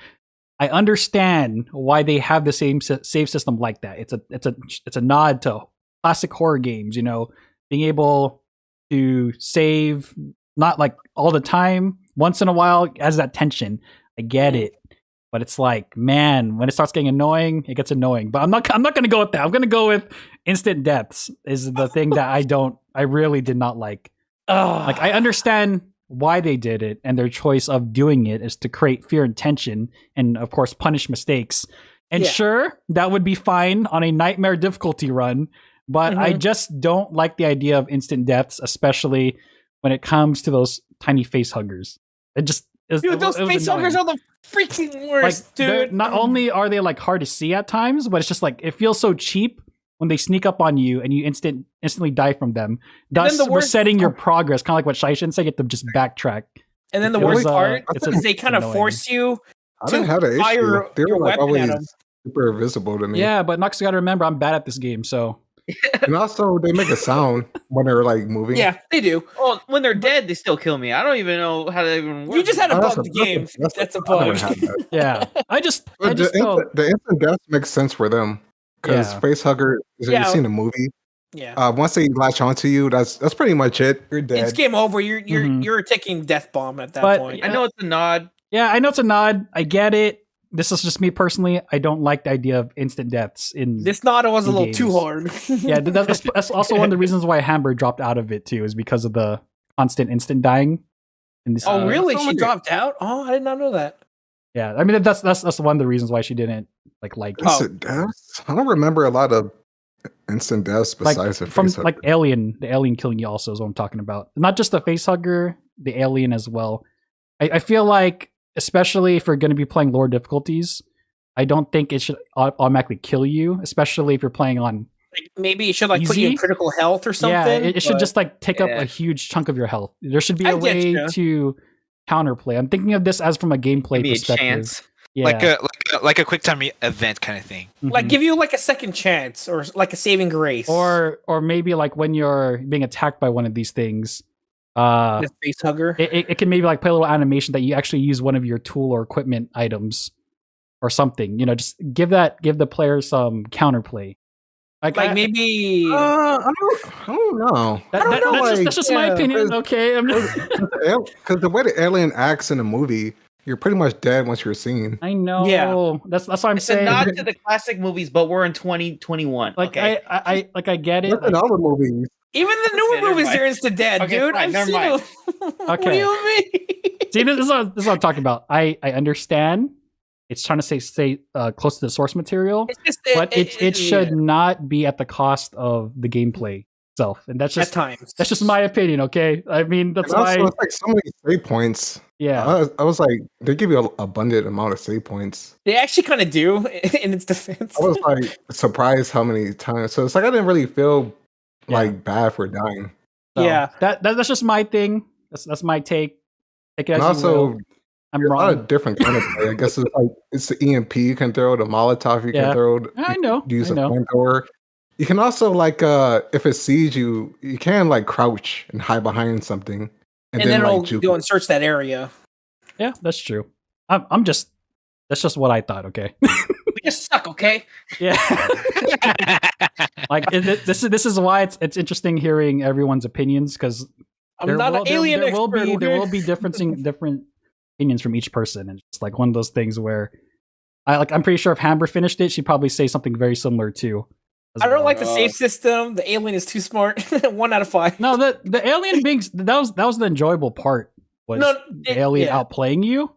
I understand why they have the same save system like that. It's a nod to classic horror games, being able to save not like all the time, once in a while as that tension. I get it. But it's like, man, when it starts getting annoying, it gets annoying. But I'm not going to go with that. I'm going to go with instant deaths is the thing that I really did not like. Like, I understand why they did it, and their choice of doing it is to create fear and tension and, of course, punish mistakes. And Yeah. sure, that would be fine on a nightmare difficulty run, but I just don't like the idea of instant deaths, especially when it comes to those tiny face huggers. It just... Dude, those face huggers are the freaking worst, dude. Not only are they like hard to see at times, but it's just like it feels so cheap when they sneak up on you and you instantly die from them. Thus, the worst resetting your progress, kind of like what Shaishin said. You have to just backtrack. And then the It was, worst part it's is they kind of annoying. force you I didn't have an issue. fire They your were like weapon at always them. super visible to me. Yeah, but Nox got to remember, I'm bad at this game, so And also, they make a sound when they're like moving. Yeah, they do. Oh, when they're dead, they still kill me. I don't even know how that even works. You just had a Oh, bug the game. That's a bug. Yeah, I just But don't. the instant death makes sense for them because Yeah. Facehugger. Yeah. You've seen the movie. Yeah. Once they latch onto you, that's pretty much it. You're dead. It's game over. You're Mhm. you're taking death bomb at that But- point. I know it's a nod. Yeah, I know it's a nod. I get it. This is just me personally. I don't like the idea of instant deaths in This nod was a little games. too hard. Yeah, that's also one of the reasons why Hamber dropped out of it too, is because of the constant instant dying. In this Oh, game. really? so She many- dropped out? Oh, I did not know that. Yeah, I mean that's one of the reasons why she didn't like it. Instant deaths? I don't remember a lot of instant deaths Like besides the from facehugger. like Alien, the alien killing you also is what I'm talking about. Not just the facehugger, the alien as well. I feel like, especially if you're going to be playing lower difficulties, I don't think it should automatically kill you, especially if you're playing on. Like, maybe it should like put you in Easy? critical health or something. Yeah, it should but- just like take up Yeah. a huge chunk of your health. There should be I a get way ya. to counterplay. I'm thinking of this as from a gameplay Give me a perspective. chance. Yeah. Like a quick time event kind of thing. like Mhm. give you like a second chance or like a saving grace. or maybe like when you're being attacked by one of these things, the face hugger. it can maybe like play a little animation that you actually use one of your tool or equipment items or something. You know, just give the player some counterplay. Like I- maybe I don't know. that- I don't know, that's just my yeah, opinion. 'cause- Okay, Because the way the alien acts in the movie, you're pretty much dead once you're seen. I know. Yeah. That's what I'm It's a saying. nod to the classic movies, but we're in 2021. Like okay? I get it. Look at Like, all the movies. even the newer Okay, never movies mind. are insta dead, Okay, dude. fine, I've never seen mind. them. What do Okay. you mean? see, this is what I'm talking about. I understand. It's trying to stay close to the source material, It's just but it should not be at the cost of the gameplay itself. And that's at just times. that's just my opinion. Okay, I mean that's And also, why. it's like so many save points. Yeah, I was like, they give you an abundant amount of save points. They actually kind of do in its defense. I was like surprised how many times. So it's like I didn't really feel Yeah. like bad for dying. so yeah. that's just my thing. That's my take. Take it And as you also, will. I'm there's a lot wrong. of different kind of play. I guess it's like it's the EMP you can throw, the Molotov you Yeah. can throw. I know. Use I a know. flamethrower. You can also like if it sees you, you can like crouch and hide behind something, And then like, it'll juke go it. and search that area. Yeah, that's true. I'm just. That's just what I thought. Okay. We just suck, okay? Yeah. Like this is why it's interesting hearing everyone's opinions, because I'm not an alien there expert. will be there okay? will be different opinions from each person, and it's like one of those things where I'm pretty sure if Hamber finished it, she'd probably say something very similar too. as I don't well. like the save system. The alien is too smart. 1 out of 5. No, the alien being that was the enjoyable part, was No, the alien yeah. outplaying you.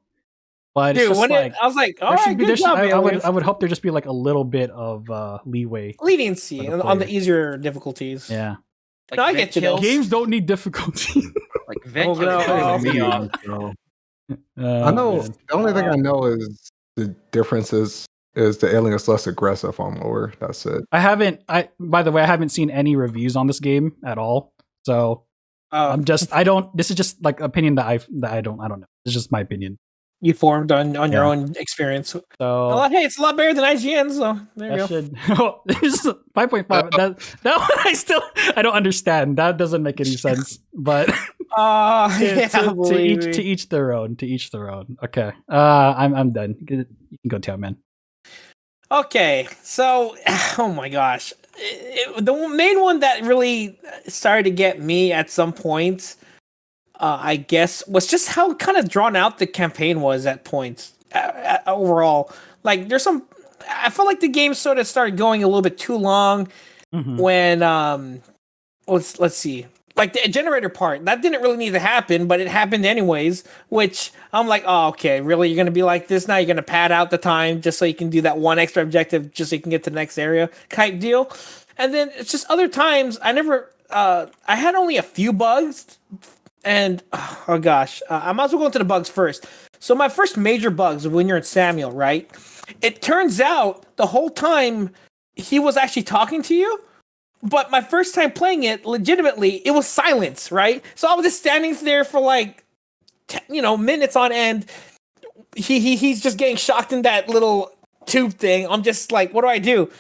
But it's Dude, just when like I was like, all there should right, be- good job, I aliens. would hope there just be like a little bit of leeway. Leniency for the on the player. easier difficulties. Yeah. Like No, I vent get you, though. kills, Games don't need difficulty. like vent Oh, no. kills Oh, me off. I know man. the only thing I know is the difference is the alien is less aggressive on lower. That's it. By the way, I haven't seen any reviews on this game at all. So this is just like opinion that I don't know. It's just my opinion. You formed on your Yeah. own experience. So Well, hey, it's a lot better than IGN, so there you that go. should this is 5.5. That one I don't understand. That doesn't make any sense. But Yeah, to believe me. each their own. To each their own. Okay. I'm done. You can go tell, man. Okay, so oh my gosh, the main one that really started to get me at some point, I guess, was just how kind of drawn out the campaign was at points overall. Like, I felt like the game sort of started going a little bit too long Mhm. when let's see. Like the generator part, that didn't really need to happen, but it happened anyways, which I'm like, oh, okay, really? You're going to be like this now? You're going to pad out the time just so you can do that one extra objective just so you can get to the next area type deal? And then it's just other times, I had only a few bugs, and oh gosh, I might as well go into the bugs first. So my first major bugs when you're in Samuel, right? It turns out the whole time he was actually talking to you. But my first time playing it, legitimately, it was silence, right? So I was just standing there for like, minutes on end. He's just getting shocked in that little tube thing. I'm just like, what do I do?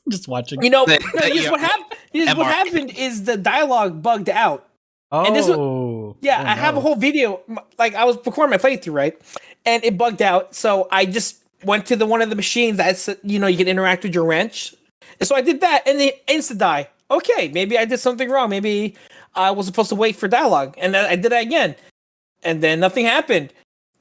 Just watching. You know, The- no, the- here's what happened. Here's what MR. happened is the dialogue bugged out. and this Oh, Yeah, oh, I have a no. whole video. Like I was recording my playthrough, right, and it bugged out. So I just went to one of the machines that's you can interact with your wrench. And so I did that, and it insta die. Okay, maybe I did something wrong. Maybe I was supposed to wait for dialogue, and then I did that again, and then nothing happened.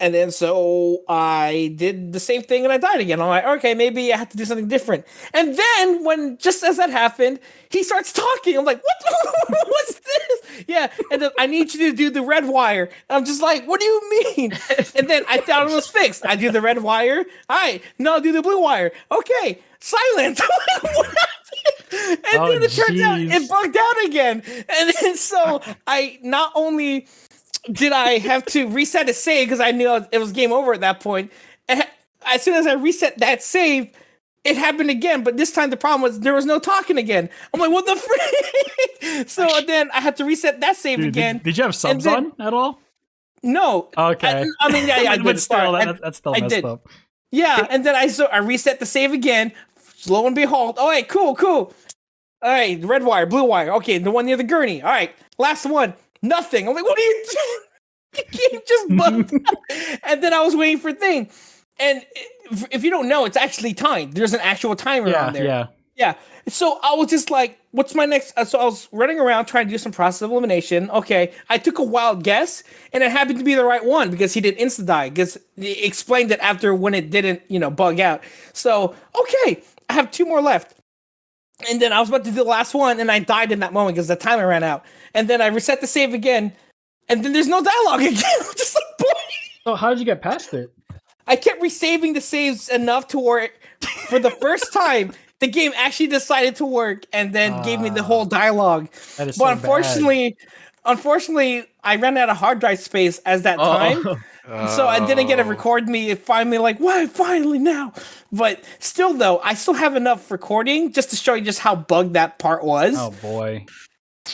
And then so I did the same thing and I died again. I'm like, okay, maybe I have to do something different. And then when just as that happened, he starts talking. I'm like, what? What's this? Yeah. And then I need you to do the red wire. And I'm just like, what do you mean? And then I thought it was fixed. I do the red wire. All right, no, I'll do the blue wire. Okay, silent. What happened? And then it turns out it bugged out again. And then so I not only did I have to reset a save because I knew it was game over at that point. And as soon as I reset that save, it happened again. But this time the problem was there was no talking again. I'm like, what the frick? So then I had to reset that save again. Did you have subs then- on at all? No. Okay. I mean, yeah, I did. But still, Sorry. that's still I messed did. up. Yeah, and then I reset the save again. Lo and behold, all right, cool. All right, red wire, blue wire. Okay, the one near the gurney. All right, last one. Nothing. I'm like, what are you doing? The game just bugged out. And then I was waiting for thing. And if you don't know, it's actually timed. There's an actual timer on there. Yeah. So I was just like, what's my next? So I was running around trying to do some process of elimination. Okay. I took a wild guess and it happened to be the right one because he did insta die because he explained it after when it didn't, bug out. So, okay. I have 2 more left. And then I was about to do the last one and I died in that moment because the timer ran out. And then I reset the save again. And then there's no dialogue again. I'm just like, boy. So how did you get past it? I kept resaving the saves enough to where, for the first time, the game actually decided to work and then gave me the whole dialogue. That is But so unfortunately, I ran out of hard drive space as that time. So I didn't get to record me. It finally like, why finally now? But still though, I still have enough recording just to show you just how bugged that part was. Oh boy.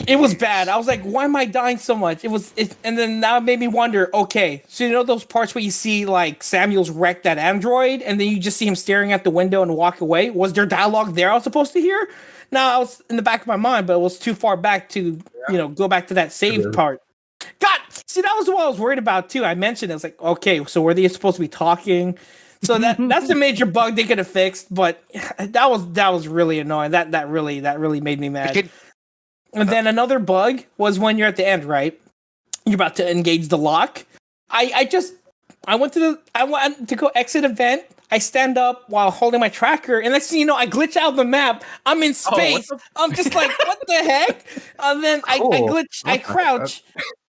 It was bad. I was like, why am I dying so much? And then now it made me wonder, okay, so those parts where you see like Samuel's wreck that android and then you just see him staring at the window and walk away? Was there dialogue there I was supposed to hear? Now I was in the back of my mind, but it was too far back to, go back to that save part. God, see, that was what I was worried about too. I mentioned it was like, okay, so were they supposed to be talking? So that's a major bug they could have fixed, but that was really annoying. That really made me mad. And then another bug was when you're at the end, right? You're about to engage the lock. I went to go exit event. I stand up while holding my tracker, and next thing you know, I glitch out of the map. I'm in space. I'm just like, what the heck? And then I glitch. I crouch.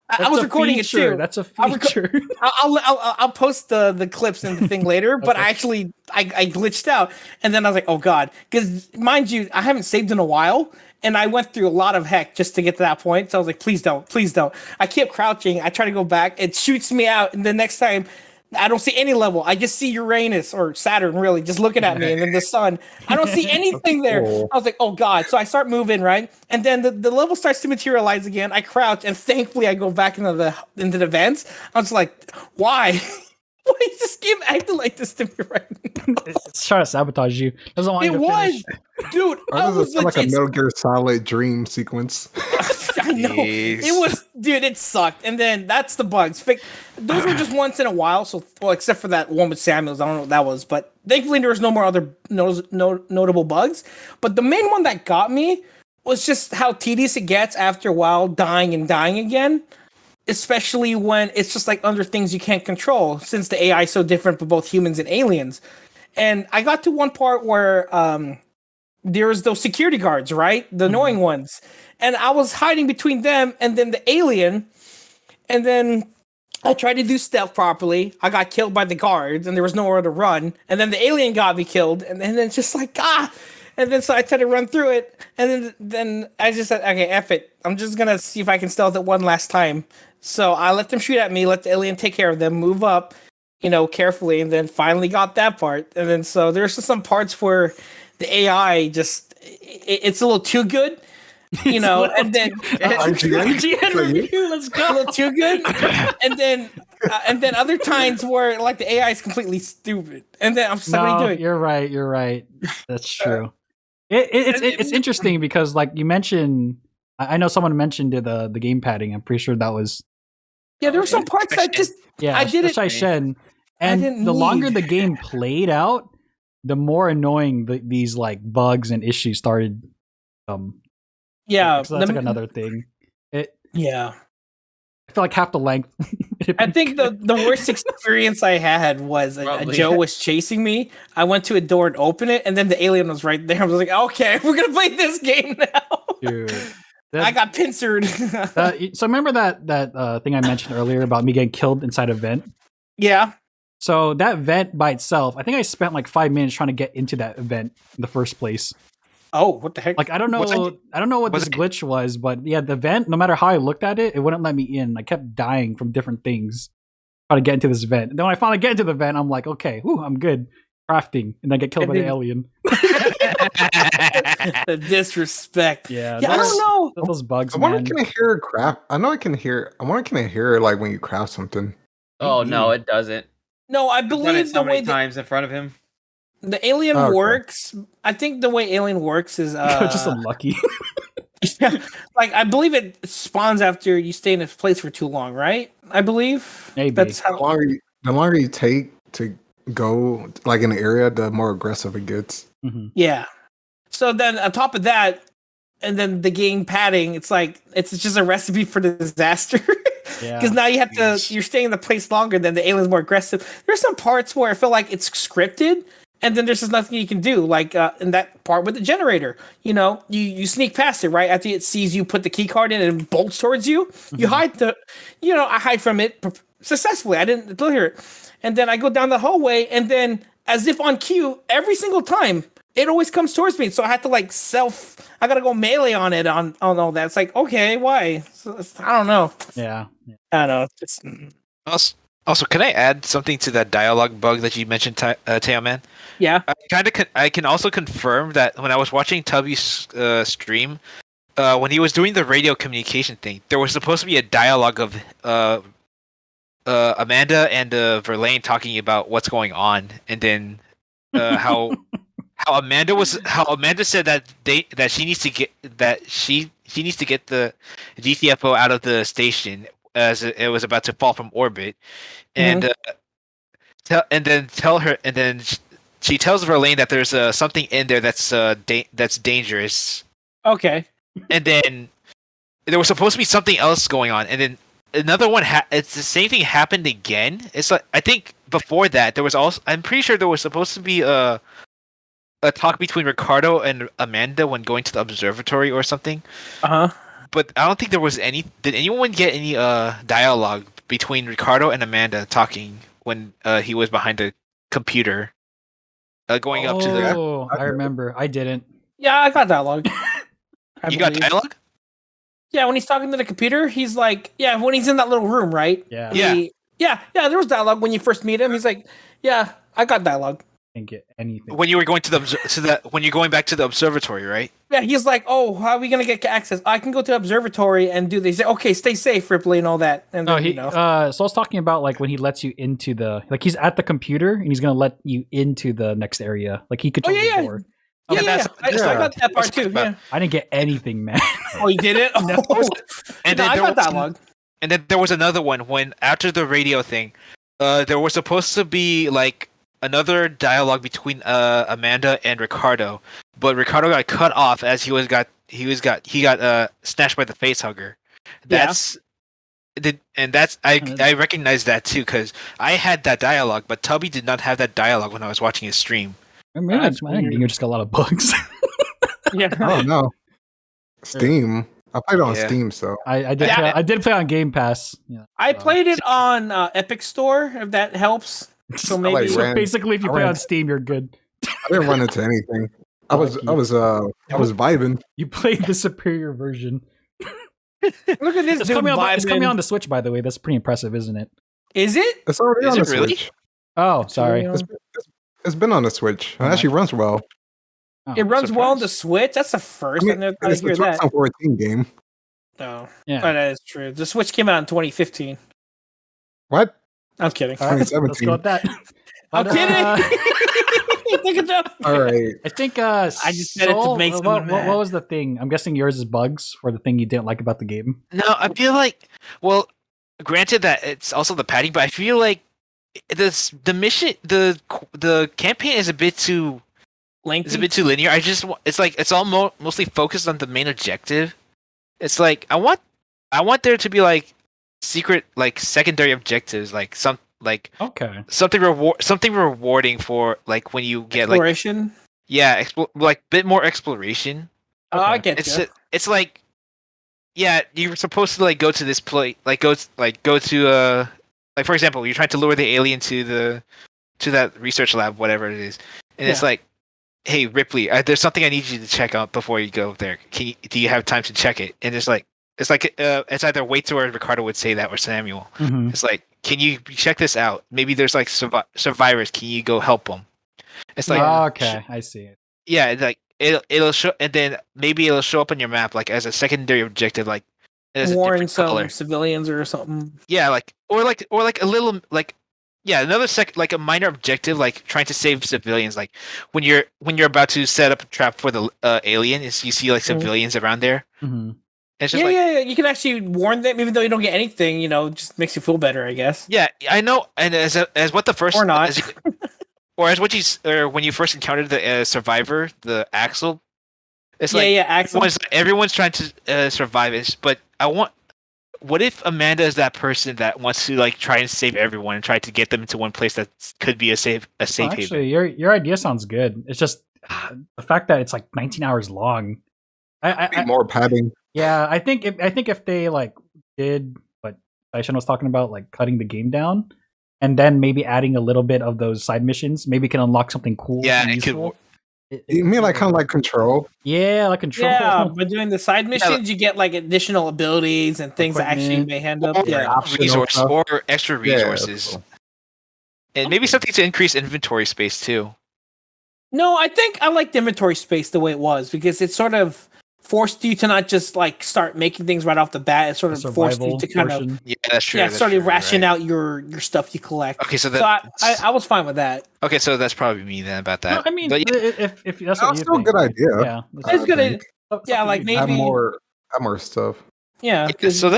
I was recording it too. That's a feature. I'll post the clips and the thing later, but I glitched out, and then I was like, oh god, because mind you, I haven't saved in a while, and I went through a lot of heck just to get to that point. So I was like, please don't. I kept crouching. I try to go back. It shoots me out, and the next time, I don't see any level. I just see Uranus or Saturn, really, just looking at me, and then the sun. I don't see anything there. I was like, oh god. So I start moving, right? And then the level starts to materialize again. I crouch, and thankfully I go back into the vents. I was like, why? Why is this game acting like this to me right now? It's trying to sabotage you. Doesn't want you to finish. Dude. I was like a Metal Gear Solid dream sequence. I know. It was, dude, it sucked. And then that's the bugs. Those were just once in a while. So, well, except for that one with Samuels. I don't know what that was. But thankfully, there was no more other notable bugs. But the main one that got me was just how tedious it gets after a while, dying again. Especially when it's just like under things you can't control, since the AI is so different for both humans and aliens. And I got to one part where there's those security guards, right? The annoying ones. And I was hiding between them and then the alien. And then I tried to do stealth properly. I got killed by the guards and there was nowhere to run. And then the alien got me killed. And then it's just like, And then so I tried to run through it. And then I just said, okay, F it. I'm just going to see if I can stealth it one last time. So I let them shoot at me, let the alien take care of them, move up, carefully, and then finally got that part. And then so there's just some parts where the AI just, it's a little too good, and then IGN review, let's go. A little too good. And then other times where like the AI is completely stupid. And then I'm just like, what are you doing? You're right. That's true. It's interesting because like you mentioned, I know someone mentioned the game padding. I'm pretty sure that was there were some parts that just I didn't. Shen. And the longer the game played out, the more annoying these like bugs and issues started. Yeah, so that's like another thing. I feel like half the length. I think the worst experience I had was Joe was chasing me. I went to a door and opened it, and then the alien was right there. I was like, okay, we're gonna play this game now. Dude, I got pincered. So remember that thing I mentioned earlier about me getting killed inside a vent? Yeah. So that vent by itself, I think I spent like 5 minutes trying to get into that event in the first place. Oh, what the heck? Like I don't know what this glitch was, but yeah, the vent, no matter how I looked at it, it wouldn't let me in. I kept dying from different things trying to get into this vent. And then when I finally get into the vent, I'm like, okay, I'm good. Crafting, and I get killed by the alien. The disrespect. Yeah, I don't know. Those bugs. I wonder, can I hear craft? I know I can hear. I wonder, can I hear like when you craft something? Oh no, it doesn't. No, I I've done believe it so many times in front of him. The alien works. I think the way alien works is just unlucky. Like I believe it spawns after you stay in a place for too long, right? I believe maybe that's how. The longer you take to go like in the area, the more aggressive it gets. Mm-hmm. Yeah. So then on top of that, and then the game padding, it's like it's just a recipe for disaster. Because now you have you're staying in the place longer, then the alien's more aggressive. There's some parts where I feel like it's scripted, and then there's just nothing you can do. Like in that part with the generator, you sneak past it right after it sees you put the key card in and it bolts towards you. Mm-hmm. You hide I hide from it successfully. I didn't hear it, and then I go down the hallway, and then as if on cue, every single time it always comes towards me. So I had to I gotta go melee on it on all that. It's like, okay, why? So I don't know. Yeah. I don't know. Also, can I add something to that dialogue bug that you mentioned, Teo Man? Yeah. I can also confirm that when I was watching Tubby's stream, when he was doing the radio communication thing, there was supposed to be a dialogue of Amanda and Verlaine talking about what's going on, and then how Amanda said that she needs to get she needs to get the GTFO out of the station as it was about to fall from orbit, and then she tells Verlaine that there's something in there that's dangerous. Okay. And then there was supposed to be something else going on, and then another one. It's the same thing happened again. It's like I think before that there was also. I'm pretty sure there was supposed to be a talk between Ricardo and Amanda when going to the observatory or something. But I don't think there was any. Did anyone get any dialogue between Ricardo and Amanda talking when he was behind the computer, going up to the? Oh, I remember. I didn't. Yeah, I got dialogue. You got dialogue? Yeah, when he's talking to the computer, he's like, when he's in that little room, right? Yeah. Yeah, there was dialogue when you first meet him. He's like, yeah, I got dialogue. Didn't get anything. When you were going when you're going back to the observatory, right? Yeah, he's like, oh, how are we gonna get access? I can go to the observatory and do this. Okay, stay safe, Ripley, and all that. And then, so I was talking about like when he lets you into he's at the computer and he's gonna let you into the next area. Like he could. I got that part too. Yeah. I didn't get anything, man. Oh, you did it? No. And then I got dialogue. And then there was another one when after the radio thing, there was supposed to be like another dialogue between Amanda and Ricardo, but Ricardo got cut off as he got snatched by the face hugger. I recognize that too because I had that dialogue, but Tubby did not have that dialogue when I was watching his stream. I think you just got a lot of bugs. Yeah. Oh no. Steam. I played on Steam, so I did play on Game Pass. Yeah, I played it on Epic Store, if that helps. So maybe basically, if you play on Steam, you're good. I didn't run into anything. I was vibing. You played the superior version. Look at this. It's coming on the Switch, by the way. That's pretty impressive, isn't it? Is it? It's already on the Switch. Oh, sorry. It's been on the Switch. It actually runs well. It runs well on the Switch. That's the first. I never it's the 2014 game. Oh, yeah, that is true. The Switch came out in 2015. What? I'm kidding. 2017. Let's go with that. I'm kidding. Good job. All right. I think I just said it to Soul, make someone what mad. was the thing? I'm guessing yours is bugs for the thing you didn't like about the game. No, I feel like, well, granted that it's also the padding, but I feel like the mission, the campaign is a bit too. Lengthy. It's a bit too linear. It's like it's all mostly focused on the main objective. It's like I want there to be like secret, like secondary objectives, like Okay. something rewarding for like when you get like Exploration. like bit more exploration. Oh, I Okay. get you. It's like, yeah, you're supposed to like go to this place, like go to like, for example, you're trying to lure the alien to that research lab, whatever it is, and it's Yeah. like, hey Ripley, there's something I need you to check out before you go there. Do you have time to check it? And it's like it's either Waits or Ricardo would say that, or Samuel. Mhm. It's like, can you check this out? Maybe there's like survivors. Can you go help them? It's like, okay, I see it. yeah, it's like it'll show, and then maybe it'll show up on your map like as a secondary objective, like as a Warn different some color. civilians or something. Yeah, like or like a little like, yeah, another like a minor objective, like trying to save civilians. Like when you're about to set up a trap for the alien, is you see like civilians around there. hmm And it's just Yeah, like, yeah. You can actually warn them, even though you don't get anything. You know, just makes you feel better, I guess. yeah, I know. And as what the first Or not. as what or when you first encountered the survivor, the Axel, it's Yeah, like yeah. Axel. everyone's trying to survive it, but what if Amanda is that person that wants to like try and save everyone and try to get them into one place that could be a safe haven? Actually, your idea sounds good. It's just the fact that it's like 19 hours long. I More padding. yeah, I think if they like did what Daishan was talking about, like cutting the game down, and then maybe adding a little bit of those side missions, maybe it can unlock something cool. Yeah, and it could useful. You mean like kind of like Control? Yeah, like Control. Yeah, but doing the side missions, you get like additional abilities and things that actually Equipment. may hand up. Or Yeah. Optional stuff. or extra Yeah, resources, that's cool. and maybe something to increase inventory space too. No, I think I like the inventory space the way it was because it sort of forced you to not just like start making things right off the bat. It sort The of forced you survival to kind of portion. Yeah, that's true. that's sort of true, ration right. out your stuff you collect. Okay, so So I was fine with that. Okay, so that's probably me then about that. No, I mean, But yeah, if that's That's what you still a think, good like, idea. Yeah, It's good. think. Yeah, like Have maybe. more stuff. Yeah. yeah, so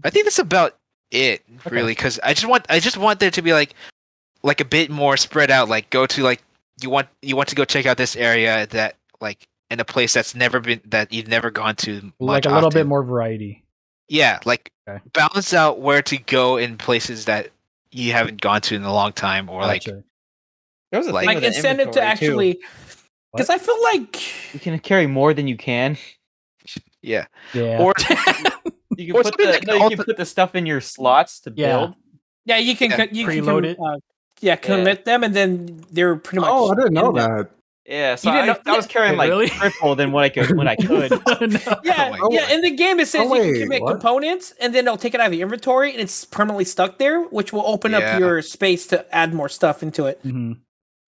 I think that's about it, Okay. really, because I just want there to be like a bit more spread out. Like go to like you want to go check out this area that like in a place that you've never gone to much like a little often. bit more variety. Yeah, like Okay. balance out where to go in places that you haven't gone to in a long time, or like Gotcha. There was a Like- thing Like with the incentive to inventory, too. actually. Because I feel like. You can carry more than you can. yeah, Yeah. or You can Or put something the like you can put the stuff in your slots to Yeah. build. Yeah, you can. Yeah, You preload can. it. Commit them, and then they're pretty much. Oh, I didn't know in there. that. Yeah, so You didn't know- I was carrying Wait, like really? triple than what I could when I could. No. Yeah, Oh my yeah. God. In the game, it says Oh, you wait, can commit what? components, and then they'll take it out of the inventory, and it's permanently stuck there, which will open Yeah. up your space to add more stuff into it. Mhm.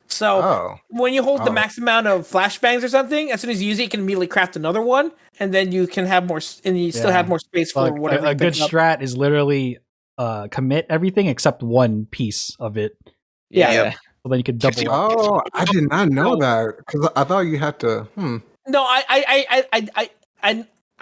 So Oh, when you hold the Oh. max amount of flashbangs or something, as soon as you use it, you can immediately craft another one, and then you can have more, and you still Yeah. have more space for Like, whatever. a you good pick up. strat is literally commit everything except one piece of it, Yeah. Yep. so then you can double you- up. oh, I did not know that because I thought you had to. No,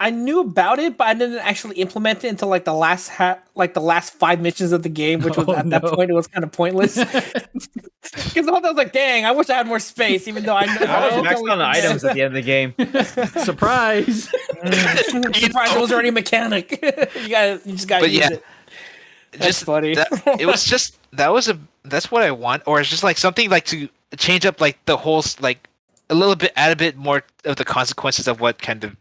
I knew about it, but I didn't actually implement it until like the last the last 5 missions of the game, which was Oh, at that no. point it was kind of pointless. Because I was like, dang, I wish I had more space, even though I know I was maxed on the items at the end of the game. Surprise! Surprise, it was already mechanic. you just gotta But use yeah, it. That's just funny. it was just that's what I want, or it's just like something like to change up like the whole like a little bit, add a bit more of the consequences of what kind of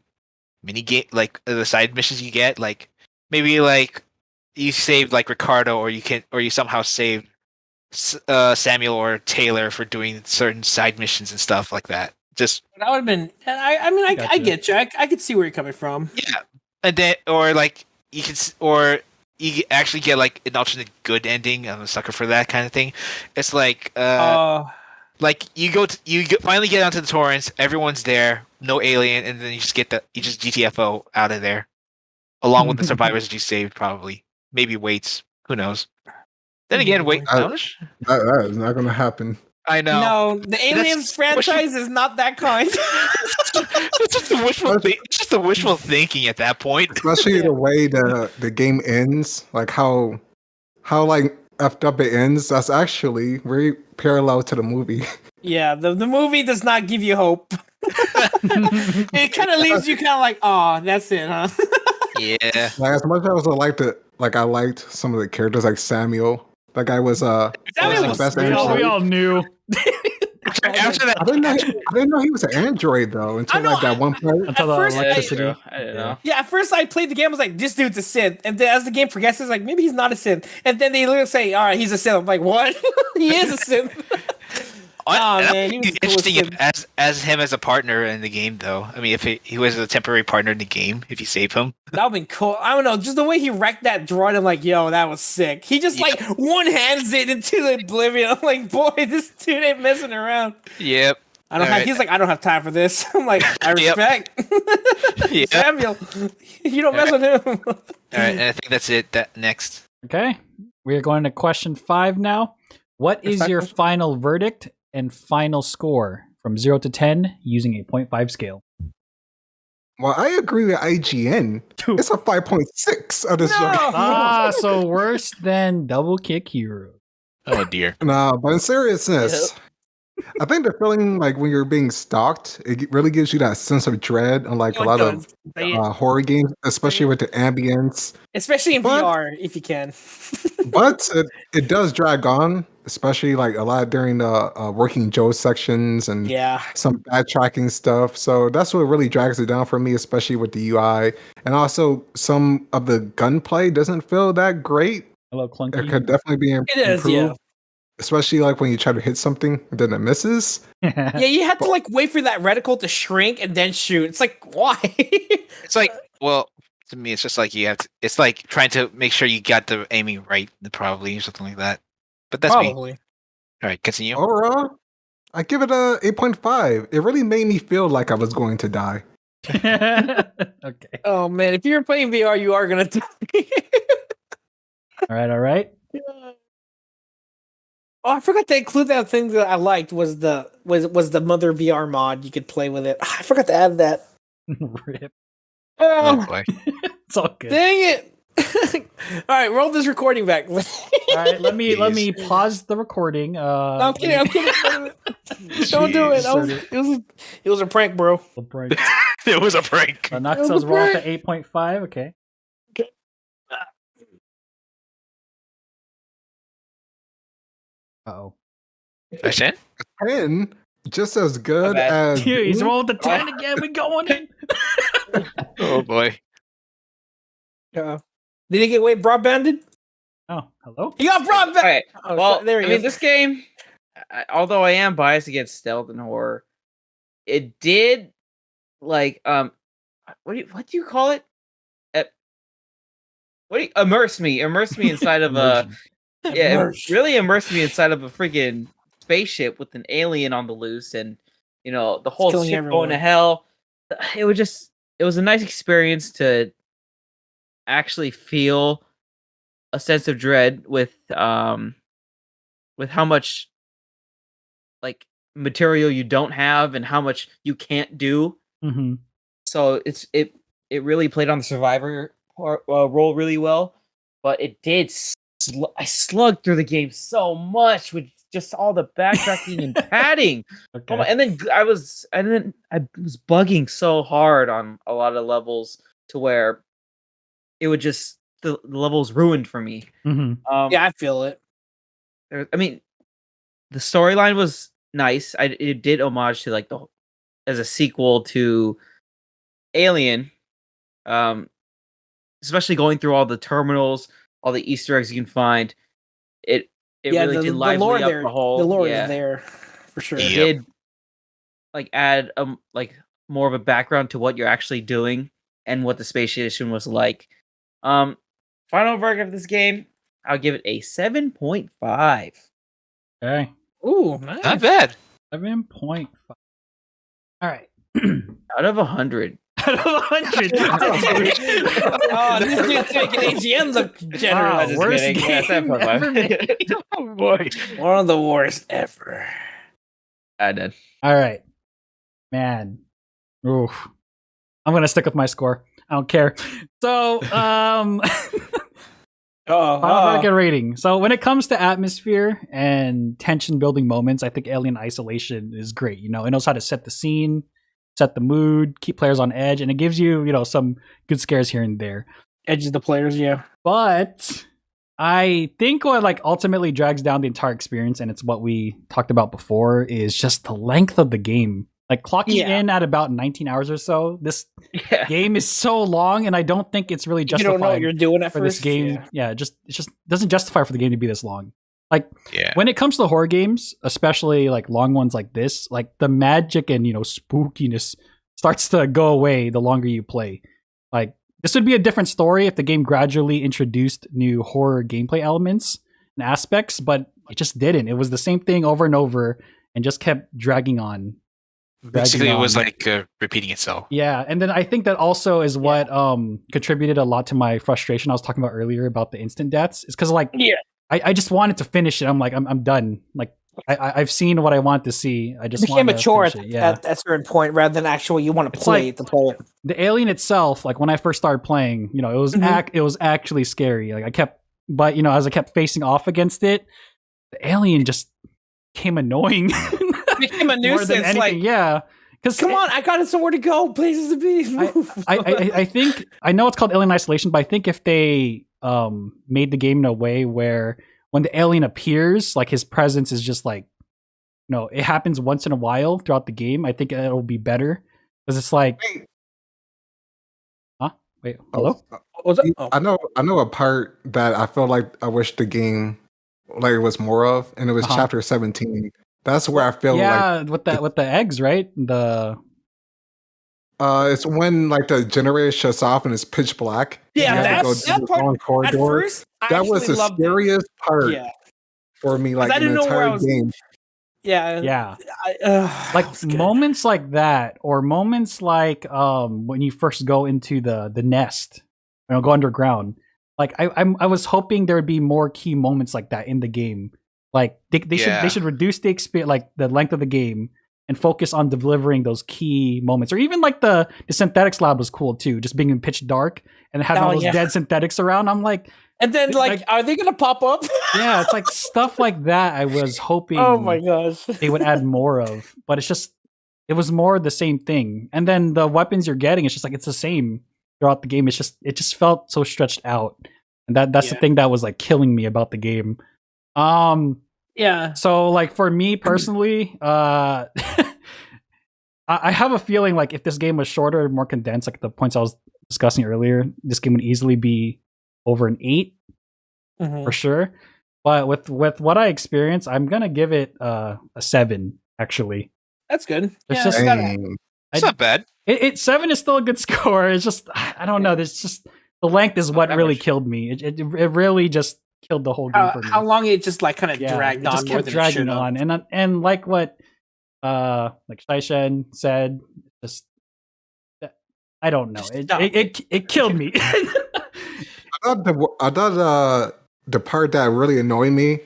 mini game, like the side missions you get. Like maybe like you saved like Ricardo, or you somehow saved Samuel or Taylor for doing certain side missions and stuff like that. Just That would have been. I mean, I Gotcha. get you. I could see where you're coming from. yeah, and then or like you can or you actually get like an alternate good ending. I'm a sucker for that kind of thing. It's like like you finally get onto the torrents, everyone's there, no alien, and then you just GTFO out of there, along with the survivors that you saved, probably, maybe Waits, who knows. Then again, wait, that is not going to happen. I know. No, the Aliens franchise is not that kind. It's just the wishful thinking at that point. Especially the way the game ends, like how like effed up it ends. That's actually very parallel to the movie. Yeah, the movie does not give you hope. It kind of leaves you kind of like, oh, that's it, huh? Yeah. Like as much as I liked some of the characters, like Samuel. That guy was Samuel was best We android. all knew. After that, I didn't know he was an android though until like that one part. Until the first, electricity. I don't know. Yeah, at first I played the game, I was like, this dude's a Sith. And then as the game progresses, like, maybe he's not a Sith. And then they literally say, all right, he's a Sith. I'm like, what? He is a Sith. Oh, man, he was the coolest interesting Sith. as him as a partner in the game, though. I mean, if he was a temporary partner in the game, if you save him, That would've been cool. I don't know, just the way he wrecked that droid, I'm like, yo, that was sick. He just like one-hands it into the oblivion. I'm like, boy, this dude ain't messing around. yep. I don't have. Alright. He's like, I don't have time for this. I'm like, I Yep. respect. Yep. Samuel, you don't mess with him. All right, and I think that's it. That next. Okay. We are going to question 5 now. What is your final verdict and final score from 0 to 10 using a 0.5 scale? Well, I agree with IGN. It's a 5.6 of this show. So worse than Double Kick Hero. Oh dear. Nah, but in seriousness, I think the feeling like when you're being stalked, it really gives you that sense of dread, unlike a lot of horror games, especially with the ambience. Especially in But- VR, if you can. But it does drag on, especially like a lot during the Working Joe sections and Yeah. some backtracking stuff. So that's what really drags it down for me, especially with the UI. And also, some of the gunplay doesn't feel that great. Hello, It Clunky. could definitely be It is, improved. yeah. Especially like when you try to hit something and then it misses. Yeah, you have to like wait for that reticle to shrink and then shoot. It's like, why? It's like, well, to me, it's just like you have to. It's like trying to make sure you got the aiming right, probably or something like that. But that's me. Probably. All right, continue. Overall, I give it a 8.5. It really made me feel like I was going to die. Okay. Oh man, if you're playing VR, you are gonna die. All right. Oh, I forgot to include that thing that I liked was the Mother VR mod. You could play with it. I forgot to add that. Rip. Oh Oh, boy. It's all good. dang it! All right, roll this recording back. All right, let me Jeez. pause the recording. I'm kidding. I'm kidding. Don't do it. It was a prank, bro. Break. It was a prank. Noxels roll up to 8.5. Okay. Uh-oh. I said? 10, just as good bad. as. Dude, he's Doom. rolling the 10 again. We going in. Oh boy. Did he get broadbanded? Oh, hello? He got broadband. All right. Oh, Well, there he I mean, is. this game, although I am biased against stealth and horror, it did like what do you call it? Immerse me inside of a really immersed me inside of a freaking spaceship with an alien on the loose, and you know the whole killing ship everyone. going to hell. It was a nice experience to actually feel a sense of dread with how much like material you don't have and how much you can't do. Mm-hmm. So it really played on the survivor role really well, but it did. I slugged through the game so much with just all the backtracking and padding. Okay. And then I was bugging so hard on a lot of levels to where it would just the levels ruined for me. Mm-hmm. Yeah, I feel it. I mean, the storyline was nice. It did homage to like as a sequel to Alien, especially going through all the terminals, all the Easter eggs you can find. It really did lively up the whole. The lore yeah. is there for sure. It Yep. did like add like more of a background to what you're actually doing and what the space station was like. Final verdict of this game, I'll give it a 7.5. Okay. Ooh, nice. Not bad. 7.5. All right. Out of 100. Out of 100. Oh, this dude's making AGN look generous. Wow, worst kidding. Yeah, game 7.5. ever made. Oh boy. One of the worst ever. I did. All right, man. Oof. I'm gonna stick with my score. I don't care. So, market rating. So when it comes to atmosphere and tension building moments, I think Alien Isolation is great. You know, it knows how to set the scene, set the mood, keep players on edge, and it gives you, you know, some good scares here and there. Edges the players, yeah. But I think what like ultimately drags down the entire experience, and it's what we talked about before, is just the length of the game. Like clocking in at about 19 hours or so. This game is so long, and I don't think it's really justified. You don't know what you're doing at for first. This game. Yeah, it just doesn't justify for the game to be this long. Like when it comes to horror games, especially like long ones like this, like the magic and, you know, spookiness starts to go away the longer you play. Like this would be a different story if the game gradually introduced new horror gameplay elements and aspects, but it just didn't. It was the same thing over and over and just kept dragging on. Basically, it was like repeating itself. Yeah, and then I think that also is what contributed a lot to my frustration I was talking about earlier about the instant deaths. It's because like I just wanted to finish it. I'm like I'm done. Like I've seen what I want to see. I just became mature at a certain point rather than actually you want to play the player. The Alien itself, like when I first started playing, you know, it was actually scary. Like but you know, as I kept facing off against it, the Alien just became annoying. Became a nuisance. Like, because come on, I got somewhere to go, places to be. I think I know it's called Alien Isolation, but I think if they made the game in a way where when the alien appears, like his presence is just like, you know, it happens once in a while throughout the game, I think it'll be better because it's like, wait, hello? I know a part that I feel like I wish the game like it was more of, and it was chapter 17. That's where I feel like with the eggs, right? It's when like the generator shuts off and it's pitch black. Yeah, that part. Corridor. At first, that was the scariest part for me. Like I didn't the know where I entire was. game. Yeah. Like moments like that, or moments like when you first go into the nest, you know, go underground. Like I was hoping there would be more key moments like that in the game. Like they should reduce the experience, like the length of the game, and focus on delivering those key moments. Or even like the synthetics lab was cool too, just being in pitch dark and having all those dead synthetics around. I'm like, and then like are they gonna pop up? Yeah, it's like stuff like that. I was hoping. Oh my gosh, they would add more of, but it was more the same thing. And then the weapons you're getting, it's just like it's the same throughout the game. It just felt so stretched out, and that's the thing that was like killing me about the game. So like for me personally, I have a feeling like if this game was shorter and more condensed, like the points I was discussing earlier, this game would easily be over an 8 for sure. But with what I experienced, I'm gonna give it a 7. Actually, that's good. It's not bad. 7 is still a good score. It's just I don't know. There's just the length is what really killed me. It really just killed the whole game for me. How long it just like kind of dragged on, just more kept than dragging on, and like what like Shaishen said, just I don't know. It killed me. I thought the part that really annoyed me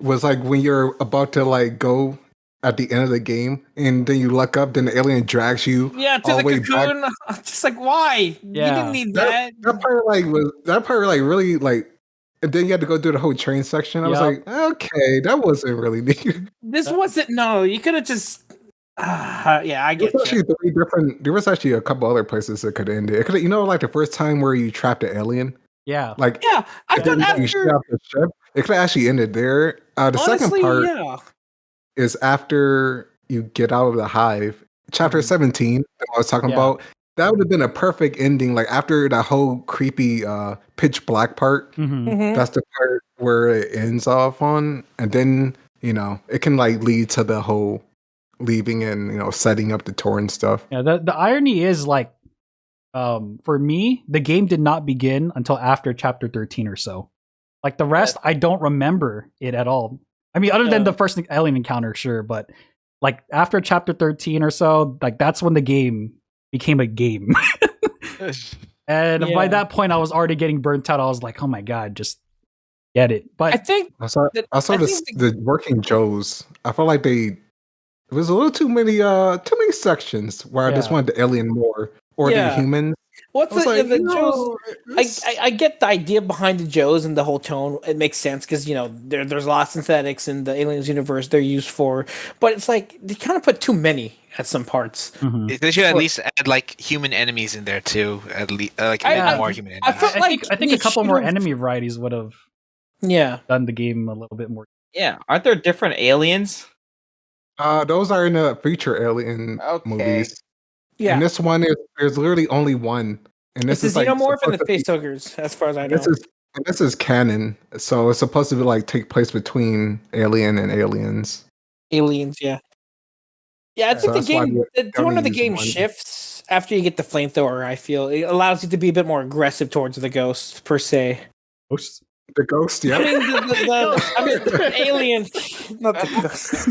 was like when you're about to like go at the end of the game and then you look up, then the alien drags you to the cocoon. Just like why? You didn't need that. That part really like. And then you had to go through the whole train section. I was like, okay, that wasn't really neat. This wasn't. No, you could have just. I get it. There was actually a couple other places that could end it. You know, like the first time where you trapped the alien. Yeah. Like I thought after you shot the ship, it could actually ended there. The second part is after you get out of the hive. Chapter 17 that I was talking about. That would have been a perfect ending. Like after that whole creepy pitch black part, that's the part where it ends off on, and then you know it can like lead to the whole leaving and, you know, setting up the tour and stuff. Yeah, the irony is like, for me, the game did not begin until after chapter 13 or so. Like the rest, I don't remember it at all. I mean, other than the first alien encounter, sure, but like after chapter 13 or so, like that's when the game became a game. And by that point, I was already getting burnt out. I was like, oh my god, just get it. But I saw the working Joes. I felt like they There was a little too many sections where I just Yeah. wanted the alien more or the Yeah. humans. What's I was the, like, the you know, Joes? I get the idea behind the Joes and the whole tone. It makes sense because there's a lot of synthetics in the aliens universe they're used for, but it's like they kind of put too many at some parts. Mhm. They should at For- least add like human enemies in there too. At least like a I- bit more human I enemies. felt like I think they a couple more should've- enemy varieties would have Yeah, done the game a little bit more. Yeah, aren't there different aliens? those are in the feature alien Okay. movies. yeah. And this one there's literally only one. And It's this the is like xenomorph and the supposed to be- facehuggers, as far as I know. this is canon. So it's supposed to be like take place between alien and aliens. Aliens, yeah. Yeah, I So think the that's why game, they the one of the only use game one. shifts after you get the flamethrower. I feel it allows you to be a bit more aggressive towards the ghosts per se. Ghosts? The ghost, yeah. I mean, the alien, not the ghosts.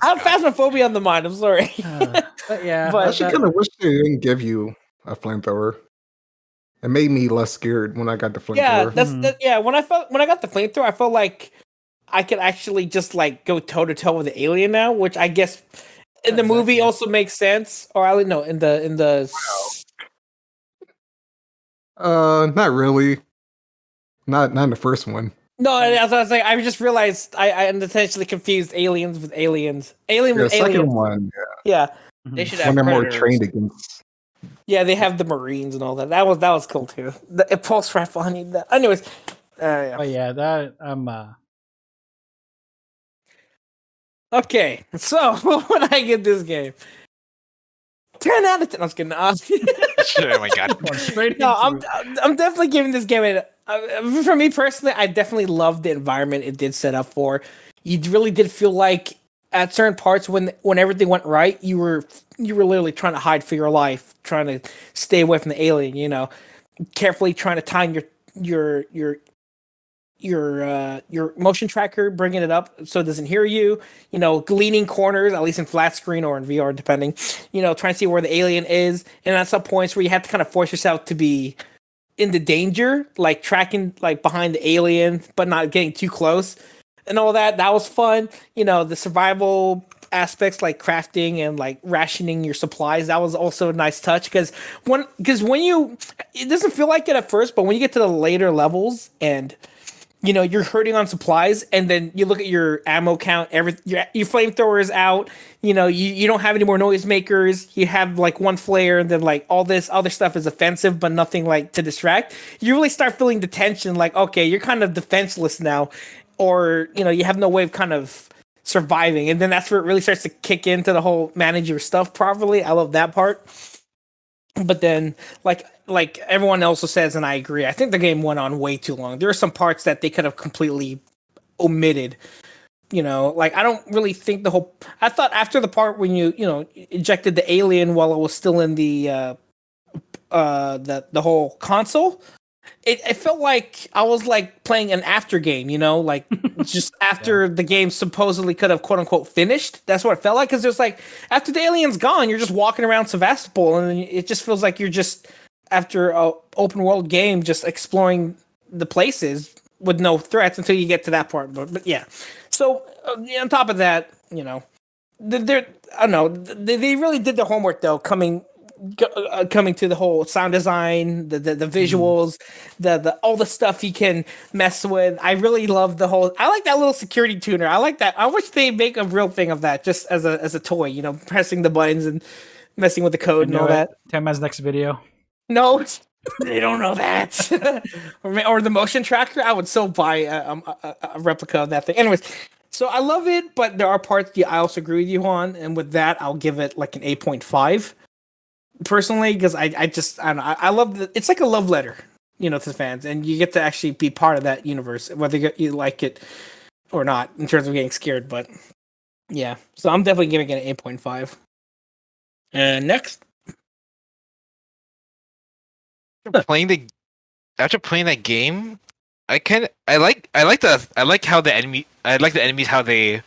I have phasmophobia on the mind. I'm sorry. But yeah, But- I actually kind of wish they didn't give you a flamethrower. It made me less scared when I got the flamethrower. Yeah, that's Mhm. that. Yeah, when I got the flamethrower, I felt like I could actually just like go toe to toe with the alien now, which I guess in the movie also makes sense. Or I don't know in the Not really. Not in the first one. no, as I was like, I just realized I unintentionally confused aliens with aliens. Alien The with second aliens. one, Yeah, They Mhm. should when have they're more predators. trained against. yeah, they have the Marines and all that. That was cool too. The impulse rifle. I need that. Anyways, yeah. But yeah, that Okay, so what would I give this game? 10 out of 10. I was kidding. Oh my god. going straight No, into I'm definitely giving this game for me personally, I definitely loved the environment it did set up for. You really did feel like at certain parts when everything went right, you were literally trying to hide for your life, trying to stay away from the alien, carefully trying to time your motion tracker, bringing it up so it doesn't hear you, gleaning corners, at least in flat screen or in VR, depending, trying to see where the alien is. And at some points where you have to kind of force yourself to be in the danger, like tracking like behind the alien, but not getting too close and all that. That was fun. The survival aspects like crafting and like rationing your supplies, that was also a nice touch because when you, it doesn't feel like it at first, but when you get to the later levels and you're hurting on supplies, and then you look at your ammo count, your flamethrower is out, you don't have any more noisemakers, you have like one flare, and then like all this other stuff is offensive, but nothing like to distract. You really start feeling the tension, like, okay, you're kind of defenseless now, or, you have no way of kind of surviving. And then that's where it really starts to kick into the whole manage your stuff properly. I love that part. But then, like everyone also says, and I agree, I think the game went on way too long. There are some parts that they could have completely omitted. Like I don't really think I thought after the part when you ejected the alien while it was still in the whole console, it felt like I was like playing an after game, like just after the game supposedly could have quote unquote finished. That's what it felt like, because there's like after the alien's gone, you're just walking around Sevastopol, and it just feels like you're just after a open world game, just exploring the places with no threats until you get to that part. But yeah, so on top of that, they're I don't know, they really did their homework though, coming to the whole sound design, the visuals, the all the stuff you can mess with. I really love I like that little security tuner. I like that. I wish they make a real thing of that, just as a toy, pressing the buttons and messing with the code and all that. Temma's next video. No, they don't know that. or the motion tracker. I would so buy a replica of that thing. Anyways, so I love it, but there are parts I also agree with you on, and with that, I'll give it like an 8.5. Personally, because I don't know, I love it's like a love letter, to the fans, and you get to actually be part of that universe, whether you like it or not, in terms of getting scared. But yeah, so I'm definitely giving it an 8.5. And next, After playing that game, I like how the enemies, how they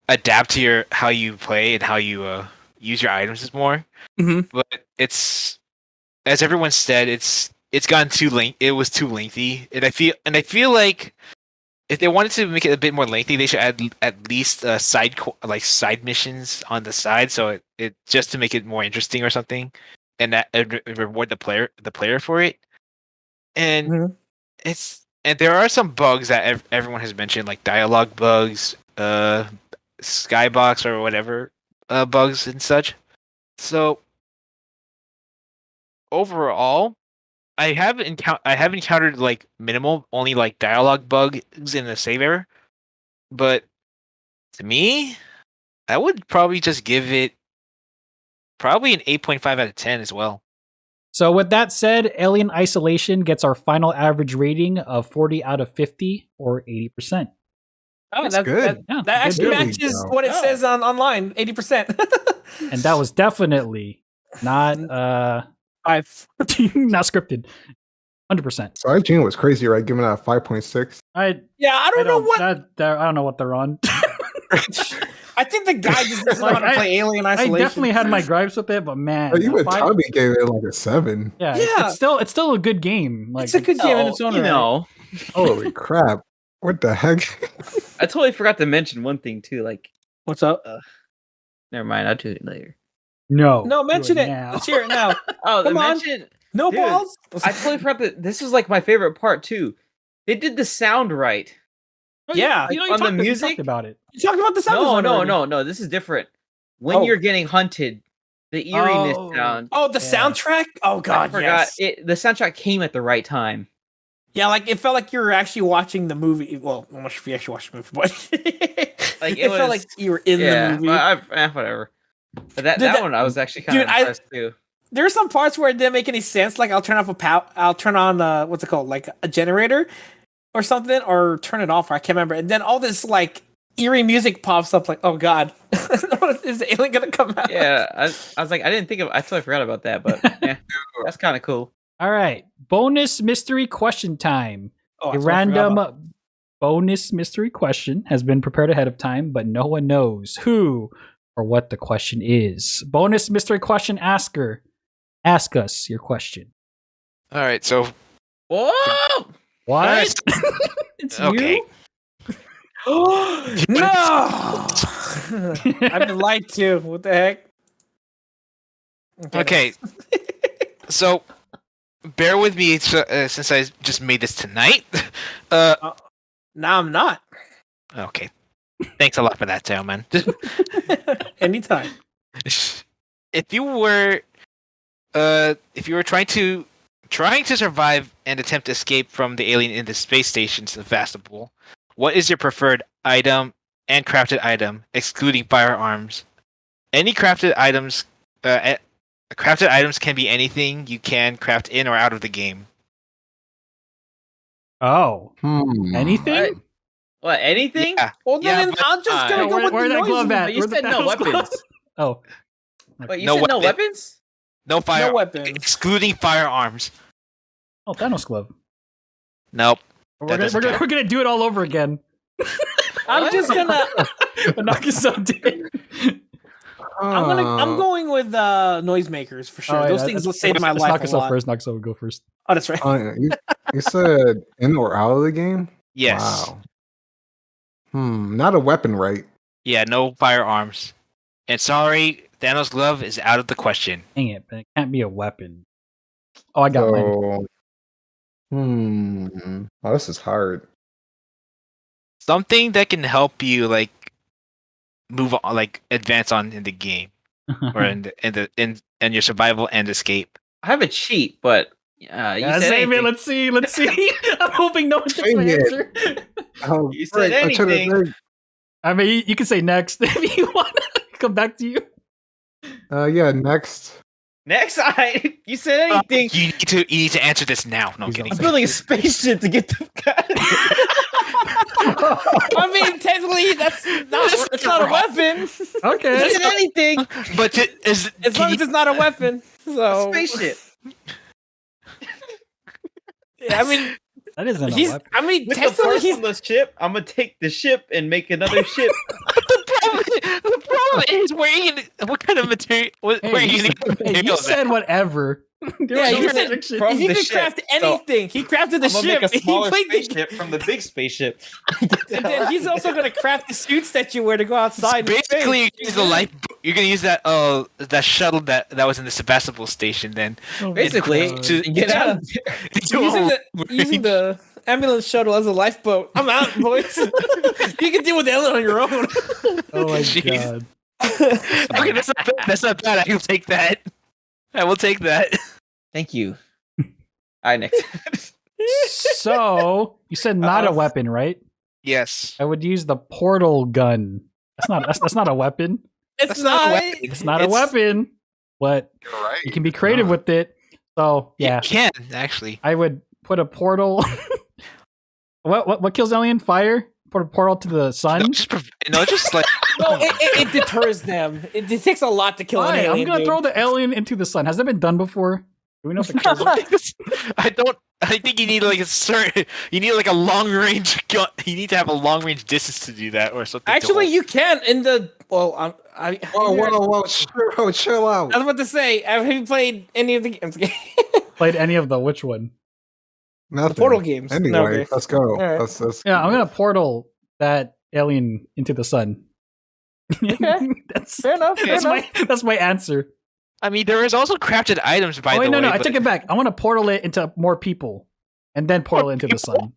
adapt to how you play and how you use your items more. Mhm. But it's, as everyone said, it's gotten too lengthy. It was too lengthy, and I feel like if they wanted to make it a bit more lengthy, they should add at least side missions on the side, so it just to make it more interesting or something, and that reward the player for it. And and there are some bugs that everyone has mentioned, like dialogue bugs, skybox or whatever bugs and such. So overall, I have encountered like minimal, only like dialogue bugs in the save error. But to me, I would probably just give it probably an 8.5 out of 10 as well. So with that said, Alien Isolation gets our final average rating of 40 out of 50 or 80%. Oh, That's good. That actually matches what it says online, 80%. And that was definitely not Five. not scripted. 100%. So IGN was crazy, right? Giving out 5.6. I don't know what. I don't know what they're on. I think the guy just doesn't know how to play Alien Isolation. I definitely had my gripes with it, but man, Even Tommy gave it like a 7. Yeah, it's still a good game. Like, it's a good game in its own right. know. Holy crap! What the heck? I totally forgot to mention one thing too. Like, What's up? never mind. I'll do it later. No, mention it. now. Let's hear it now. Oh, Come on. mention. No Dude, balls. I totally forgot that this is like my favorite part too. They did the sound right. Yeah. you on the you music? talked about it. You talking about the sound design already? No. This is different. When you're getting hunted, the eeriness sound. Oh, the soundtrack? Oh god, I forgot. yes. The soundtrack came at the right time. Yeah, like it felt like you were actually watching the movie. Well, I'm not sure if you actually watched the movie, but Like it felt like you were in the movie. Whatever. But that one I was actually kind of impressed too. There are some parts where it didn't make any sense. Like I'll turn on what's it called, like a generator or something, or turn it off. Or I can't remember. And then all this like eerie music pops up. Like, oh god, is the alien gonna come out? Yeah, I was like, I totally forgot about that. But yeah, that's kind of cool. All right, bonus mystery question time. Oh, A random bonus mystery question has been prepared ahead of time, but no one knows who or what the question is. Bonus mystery question asker. Ask us your question. All right, so Whoa! What? It's okay. you? No! I've been lied to. What the heck? Okay. So bear with me since I just made this tonight. Now I'm not. Okay. Thanks a lot for that, gentlemen. Anytime. If you were trying to survive and attempt to escape from the alien in the space station Sevastopol, what is your preferred item and crafted item, excluding firearms? Any crafted items can be anything you can craft in or out of the game. Oh. Anything? What? Anything? Yeah. Well, then I'm just gonna go with where the that glove noise. at? But you Where's the said no Thanos glove? weapons. Oh. Wait, you No said no weapon. weapons? No fire. No weapons. Excluding firearms. Oh, Thanos glove. Nope. We're gonna do it all over again. I'm just gonna. Nakuso did. I'm going with noisemakers for sure. Those things will save my life a lot. First, Nakuso will go first. Oh, that's right. You said in or out of the game? Yes. Wow. Not a weapon, right? Yeah, no firearms. And sorry, Thanos' glove is out of the question. Dang it, but it can't be a weapon. Oh, I got mine. Oh, this is hard. Something that can help you like move on, like advance on in the game, or in your survival and escape. I have a cheat, but you said save it. anything. Let's see. I'm hoping no one takes my answer. Oh, You said anything. I mean, you can say next if you want to come back to you. Yeah, next. Next, you said anything. You need to answer this now. No I'm kidding. I'm building a spaceship to get the guy. I mean, technically, that's not a weapon. Okay. You said anything. But As long as it's not a weapon. So Spaceship. yeah, I mean, That isn't a he's. weapon. I mean, With the technically, parts he's. from the ship, I'm gonna take the ship and make another ship. the problem is what kind of material? Where are you getting You materials at? said whatever. There Yeah, was no he said restriction. from he the could ship. craft So, anything. He crafted the I'm gonna ship. make a smaller played the- spaceship from the big spaceship. and then he's also gonna craft the suits that you wear to go So outside. in basically, space. you use the life. You're gonna use that that shuttle that was in the Sebastopol station. Then Oh my Basically, God. to get out of there. Using the ambulance shuttle as a lifeboat. I'm out, boys. You can deal with the alien on your own. Oh my Jeez. God. Okay, that's not bad. That's not bad. I will take that. I will take that. Thank you. All right, next. So you said not a weapon, right? Yes. I would use the portal gun. That's not a weapon. It's That's not a not. weapon. It's not a weapon, but You're right. you can be creative with it. So yeah, You can actually. I would put a portal. What kills alien? Fire. Put a portal to the sun. Just like No, it deters them. It takes a lot to kill an Fine, alien. I'm gonna dude. throw the alien into the sun. Has that been done before? Do we know if it kills it? I don't. I think you need like a certain. You need like a long range gun. You need to have a long range distance to do that, or something. Actually, you can in the. Well, Whoa, chill out. I was about to say, have you played any of the games? Played any of the which one? Nothing. Portal games. Anyway, No, okay. let's go. right. Let's Yeah, I'm gonna portal that alien into the sun. Okay. that's Fair enough. Fair enough. that's my answer. I mean, there is also crafted items by Oh wait, the way. no, I but- take it back. I want to portal it into more people, and then portal it into the sun.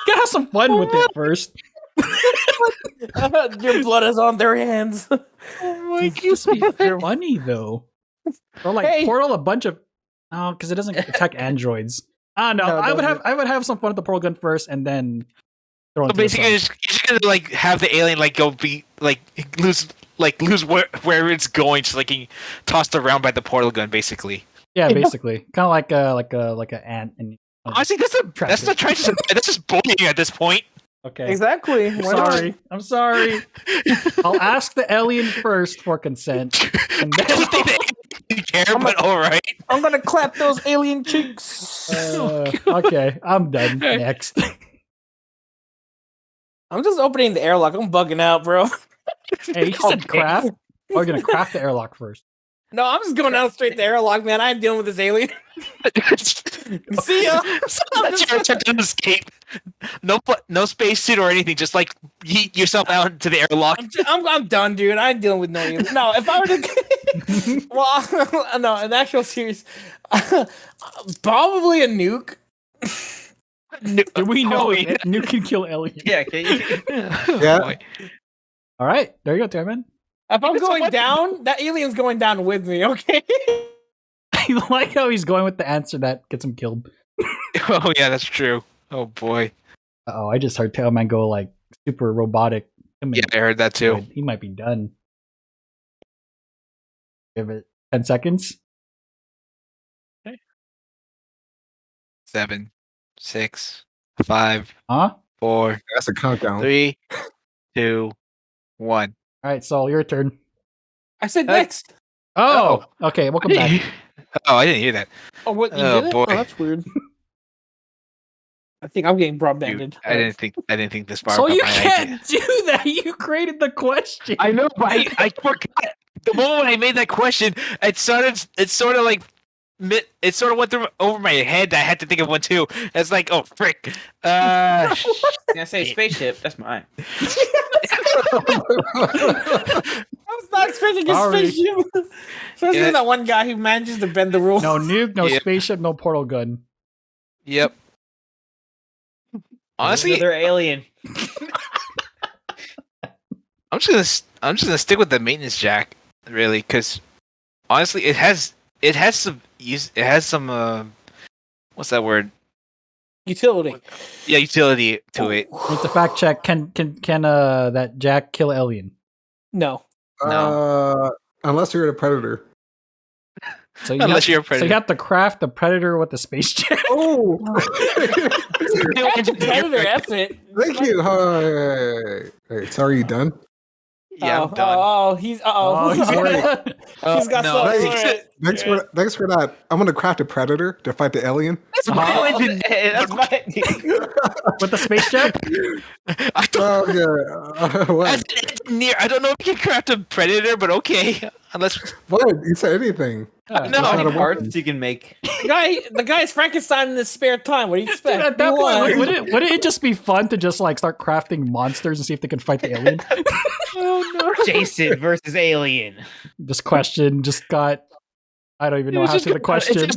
Gotta have some fun with it first. Your blood is on their hands. Oh my god, just be funny though. Or like Hey. portal a bunch of because it doesn't attack androids. I don't know. No, it I would have some fun with the portal gun first, and then throw it So into the basically, sun. you're just gonna like have the alien like go be like lose where it's going, just like getting tossed around by the portal gun, basically. Yeah, basically, kind of like a ant. And Honestly, Trash that's it. not trying to. That's just bullying at this point. okay. Exactly. I'm sorry. I'm sorry. I'll ask the alien first for consent, and I don't think then they care, but all right. I'm gonna clap those alien cheeks. okay, I'm done. Next. I'm just opening the airlock. I'm bugging out, bro. Hey, you said craft. Oh, we're gonna craft the airlock first. No, I'm just going out straight to airlock, man. I ain't dealing with this alien. See ya. That's your attempt to escape. No spacesuit or anything. Just like yeet yourself out into the airlock. I'm done, dude. I ain't dealing with no alien. No, if I were to, well, no, in actual serious, probably a nuke. Do we know Oh, if yeah. nuke can kill aliens? Yeah, can you? Yeah. Boy. All right, there you go, Terman. If I'm It's a going weapon. down, that alien's going down with me. Okay. I like how he's going with the answer that gets him killed. Oh yeah, that's true. Oh boy. Oh, I just heard Tailman go like super robotic. Yeah, I heard that too. He might be done. Give it 10 seconds. 7, 6, 5, Huh? 4, That's a countdown. 3, 2, 1. All right, Saul, your turn. I said Hey. next. Oh, okay. Welcome back. Oh, I didn't hear that. Oh, what? You Oh, did it? boy. Oh, that's weird. I think I'm getting broadbanded. I didn't think this far. So about you my can't idea. do that. You created the question. I know, but I forgot. The moment I made that question, it sort of like it sort of went through over my head. I had to think of one too. It's like, oh frick. Can I say spaceship? That's mine. I was not expecting a Sorry. spaceship. Especially Yeah. that one guy who manages to bend the rules. No nuke, no Yep. spaceship, no portal gun. Yep. Honestly, Another alien. I'm just gonna stick with the maintenance jack, really, because honestly, it has some what's that word? Utility. Yeah, utility to it. It's a fact check. Can that Jack kill alien? No. Unless you're a predator. So you Unless have, you're a So predator. you have to craft the predator with the space jet. Oh, That's a predator, that's it. thank you. Hey, so are you done? Yeah, I'm done. Oh, he's Oh, he's He's got no. something. Hey, thanks for that. I'm gonna craft a predator to fight the alien. That's my idea. That's my. with the space jet. I don't, Oh yeah. What? as an engineer, I don't know if you can craft a predator, but okay. Unless What? You said anything. no, not a weapon. parts you can make. The guy's Frankenstein in his spare time. What do you expect? Dude, at that Go on. point, wouldn't it just be fun to just like start crafting monsters and see if they can fight the alien? Oh no. Jason versus Alien. This question just got. I don't even know how to say the question.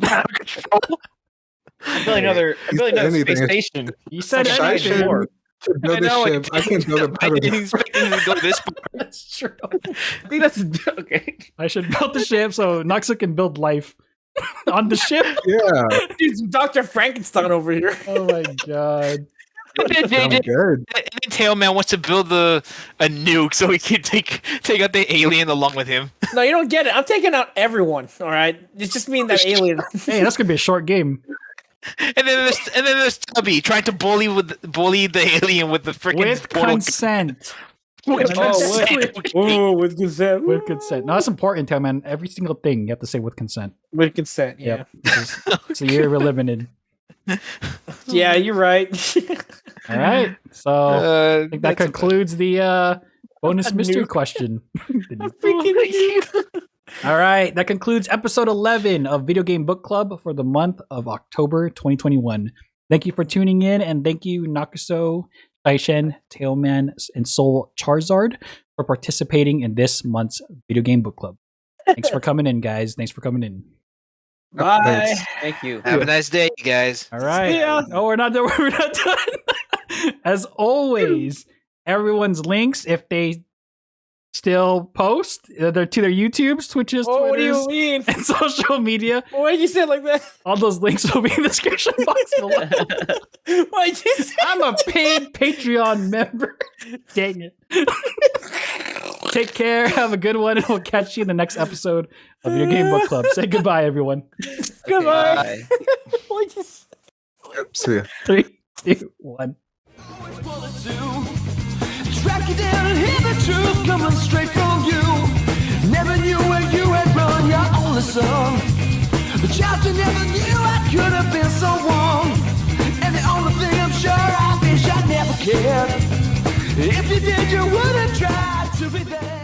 I feel another anything. space station. You said I anything should more. to build I know, a ship. I can build a I better. didn't expect him to go this far. That's true. I think that's okay. I should build the ship so Noxo can build life on the ship. Yeah, Dude's Dr. Frankenstein over here. Oh my god. sounds good. And then Tailman wants to build a nuke so he can take out the alien along with him. No, you don't get it. I'm taking out everyone. All right, it's just me and that alien. Hey, that's gonna be a short game. And then there's Tubby trying to bully the alien with the freaking With consent. With consent. Oh, with consent. With consent. No, that's important, Tail Man. Every single thing you have to say with consent. With consent. Yeah. Yep. It's the year we're living in. Yeah, you're right. All right. So I think that concludes the bonus mystery question. All right. That concludes episode 11 of Video Game Book Club for the month of October 2021. Thank you for tuning in, and thank you, Nakuso, Taishen, Tailman, and Soul Charizard for participating in this month's Video Game Book Club. Thanks for coming in, guys. Thanks for coming in. Bye. Thanks. Thank you. Have a nice day, you guys. All right. Yeah. Oh, we're not done. We're not done. As always, everyone's links, if they still post, they're to their YouTubes, Twitches, Oh, what do Twitters, you mean? and social media. Why did you say it like that? All those links will be in the description box below. Why did you say I'm a paid Patreon member. Dang it. Take care. Have a good one, and we'll catch you in the next episode of your Game Book Club. Say goodbye, everyone. Goodbye. Bye. Why'd you say- See ya. 3, 2, 1. Track you down and hear the truth coming straight from you. Never knew where you had run your only son. The child you never knew I could have been so wrong. And the only thing I'm sure I wish I never cared. If you did, you would have tried to be there.